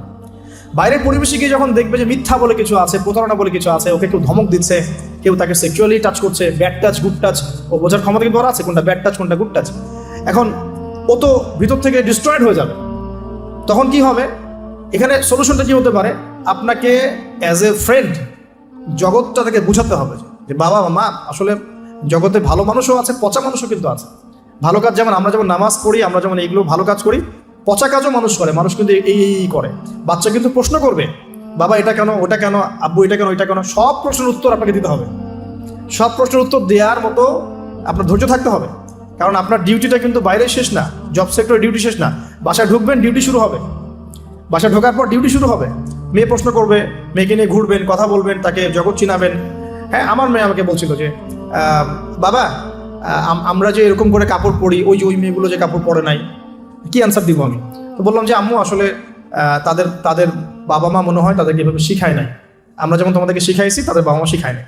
বাইরের পরিবেশে গিয়ে যখন দেখবে যে মিথ্যা বলে কিছু আছে, প্রতারণা বলে কিছু আছে, ওকে কেউ ধমক দিচ্ছে, কেউ তাকে সেক্সুয়ালি টাচ করছে, ব্যাড টাচ গুড টাচ, ও বোঝার ক্ষমতা কিন্তু ওর আছে কোনটা ব্যাড টাচ কোনটা গুড টাচ। এখন ও তো ভিতর থেকে ডিস্ট্রয়েড হয়ে যাবে। তখন কি হবে? এখানে সলিউশনটা কি হতে পারে? আপনাকে অ্যাজ এ ফ্রেন্ড জগৎটা থেকে বুঝাতে হবে যে বাবা মা আসলে জগতে ভালো মানুষও আছে, পচা মানুষও কিন্তু আছে। ভালো কাজ যেমন আমরা যেমন নামাজ পড়ি, আমরা যেমন এইগুলো ভালো কাজ করি, পচা কাজও মানুষ করে। মানুষ কিন্তু এই করে। বাচ্চা কিন্তু প্রশ্ন করবে, বাবা এটা কেন, ওটা কেন, আব্বু এটা কেন, ওইটা কেন। সব প্রশ্নের উত্তর আপনাকে দিতে হবে। সব প্রশ্নের উত্তর দেওয়ার মতো আপনার ধৈর্য থাকতে হবে। কারণ আপনার ডিউটিটা কিন্তু বাইরে শেষ না, জব সেক্টরে ডিউটি শেষ না। বাসায় ঢুকবেন, ডিউটি শুরু হবে। বাসায় ঢোকার পর ডিউটি শুরু হবে। মেয়ে প্রশ্ন করবে, মেয়েকে নিয়ে ঘুরবেন, কথা বলবেন, তাকে জগৎ চিনাবেন। হ্যাঁ, আমার মেয়ে আমাকে বলছিল যে বাবা আমরা যে এরকম করে কাপড় পরি, ওই মেয়েগুলো যে কাপড় পরে নাই, কি অ্যান্সার দিব আমি? তো বললাম যে আম্মু আসলে তাদের বাবা মা মনে হয় তাদেরকে এভাবে শিখায় নাই। আমরা যেমন তোমাদেরকে শিখাইছি তাদের বাবা মা শিখায় নাই।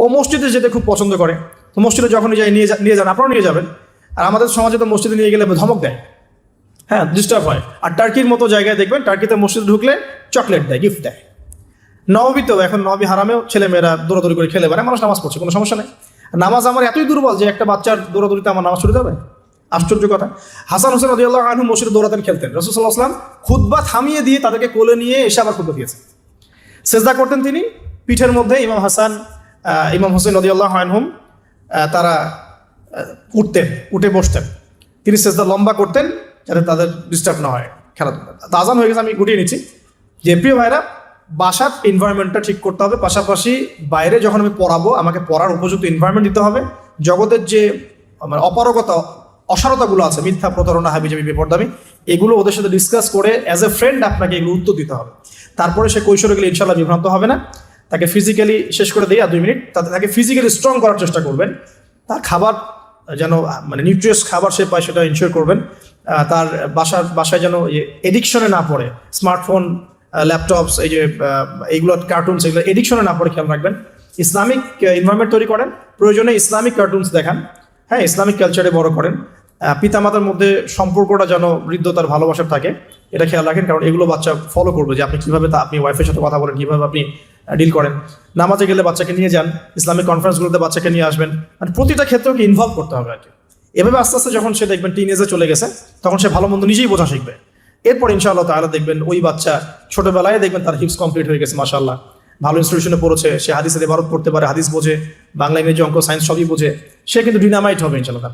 ও মসজিদে যেতে খুব পছন্দ করে, তো মসজিদে যখনই যাই নিয়ে যান, আপনারাও নিয়ে যাবেন। আর আমাদের সমাজে তো মসজিদে নিয়ে গেলে ধমক দেয়, হ্যাঁ, ডিস্টার্ব হয়। আর টার্কির মতো জায়গায় দেখবেন, টার্কিতে মসজিদে ঢুকলে চকলেট দেয়, গিফট দেয়। নববীতেও এখন নবী হারামেও ছেলেমেয়েরা দৌড়াদৌড়ি করে খেলে বেড়ায়, মানুষ নামাজ পড়ছে, কোনো সমস্যা নেই। নামাজ আমার এতই দুর্বল যে একটা বাচ্চার দৌড়াদৌড়িতে আমার নামাজ ছুটে যাবে? আশ্চর্য কথা। হাসান হোসেন রাদিয়াল্লাহু আনহু মসজিদে দৌড়াতেন, খেলতেন। রাসূল সাল্লাল্লাহু আলাইহি ওয়াসাল্লাম খুতবা থামিয়ে দিয়ে তাদেরকে কোলে নিয়ে এসে আবার খুতবা দিয়েছেন। সেজদা করতেন তিনি, পিঠের মধ্যে ইমাম হাসান ইমাম হোসেন রাদিয়াল্লাহু আনহুম তারা উঠে বসতেন। তিনি সেজদা লম্বা করতেন যাতে তাদের ডিস্টার্ব না হয় খেলাধুলা। আজান হয়ে গেছে, আমি গুটিয়ে নিচ্ছি যে প্রিয় ভাইরা, বাসার এনভায়রনমেন্টটা ঠিক করতে হবে। পাশাপাশি বাইরে যখন আমি পড়াবো, আমাকে পড়ার উপযুক্ত এনভায়রনমেন্ট দিতে হবে। জগতের যে মানে অপারগতা, অসারতাগুলো আছে, মিথ্যা, প্রতারণা, হাবিজাবি, বেপরদামি, এগুলো ওদের সাথে ডিসকাস করে অ্যাজ এ ফ্রেন্ড আপনাকে এগুলো উত্তর দিতে হবে। তারপরে সে কৈশোরে গেলে ইনশাল্লাহ বিভ্রান্ত হবে না। তাকে ফিজিক্যালি শেষ করে দিয়ে 2 মিনিট তাকে ফিজিক্যালি স্ট্রং করার চেষ্টা করবেন। তার খাবার যেন মানে নিউট্রিয়াস খাবার সে পায় সেটা ইনশিওর করবেন। তার বাসায় যেন এডিকশনে না পড়ে, স্মার্টফোন, ল্যাপটপস, এই যে এইগুলো কার্টুনস, এগুলো এডিকশনে না পড়ে খেয়াল রাখবেন। ইসলামিক এনভায়রনমেন্ট তৈরি করেন, প্রয়োজনে ইসলামিক কার্টুনস দেখান, হ্যাঁ, ইসলামিক কালচারে বড় করেন। পিতামাতার মধ্যে সম্পর্কটা যেন হৃদ্যতার ভালোবাসার থাকে, এটা খেয়াল রাখেন। কারণ এগুলো বাচ্চা ফলো করবে যে আপনি কীভাবে আপনি ওয়াইফের সাথে কথা বলেন, কীভাবে আপনি ডিল করেন। নামাজে গেলে বাচ্চাকে নিয়ে যান, ইসলামিক কনফারেন্সগুলোতে বাচ্চাকে নিয়ে আসবেন। মানে প্রতিটা ক্ষেত্রে ওকে ইনভলভ করতে হবে আর কি। এভাবে আস্তে আস্তে যখন সে দেখবেন টিনেজে চলে গেছে, তখন সে ভালো মন্দ নিজেই বোঝা শিখবে। এরপর ইনশাআল্লাহ তাআলা দেখবেন ওই বাচ্চা ছোটবেলায় দেখবেন তার হিপস কমপ্লিট হয়ে গেছে, মাশাআল্লাহ, ভালো ইনস্টিটিউশনে পড়েছে, সে হাদিসের ইবারত পড়তে পারে, হাদিস বোঝে, বাংলা, ইংরেজি, অঙ্ক, সায়েন্স সবই বোঝে। সে কিন্তু ডিনামাইট হবে ইনশাআল্লাহ।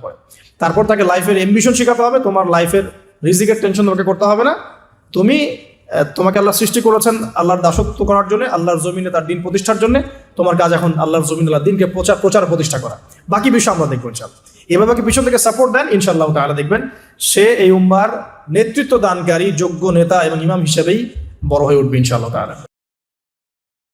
তারপর তাকে লাইফের অ্যাম্বিশন শেখাতে হবে। তোমার লাইফের রিজিকের টেনশন তোমাকে করতে হবে না। তোমাকে আল্লাহ সৃষ্টি করেছেন আল্লাহর দাসত্ব করার জন্য, আল্লাহর জমিনে তার দিন প্রতিষ্ঠার জন্য। তোমার কাজ এখন আল্লাহর জমিনে আল্লাহর দিনকে প্রচার প্রতিষ্ঠা করা। বাকি বিষয় আমরা দেখবো ইনশাআল্লাহ। এভাবে পিছন থেকে সাপোর্ট দেন, ইনশাআল্লাহ তাআলা দেখবেন সে এই উম্মার নেতৃত্ব দানকারী যোগ্য নেতা এবং ইমাম হিসেবেই বড় হয়ে উঠবে ইনশাআল্লাহ তাআলা।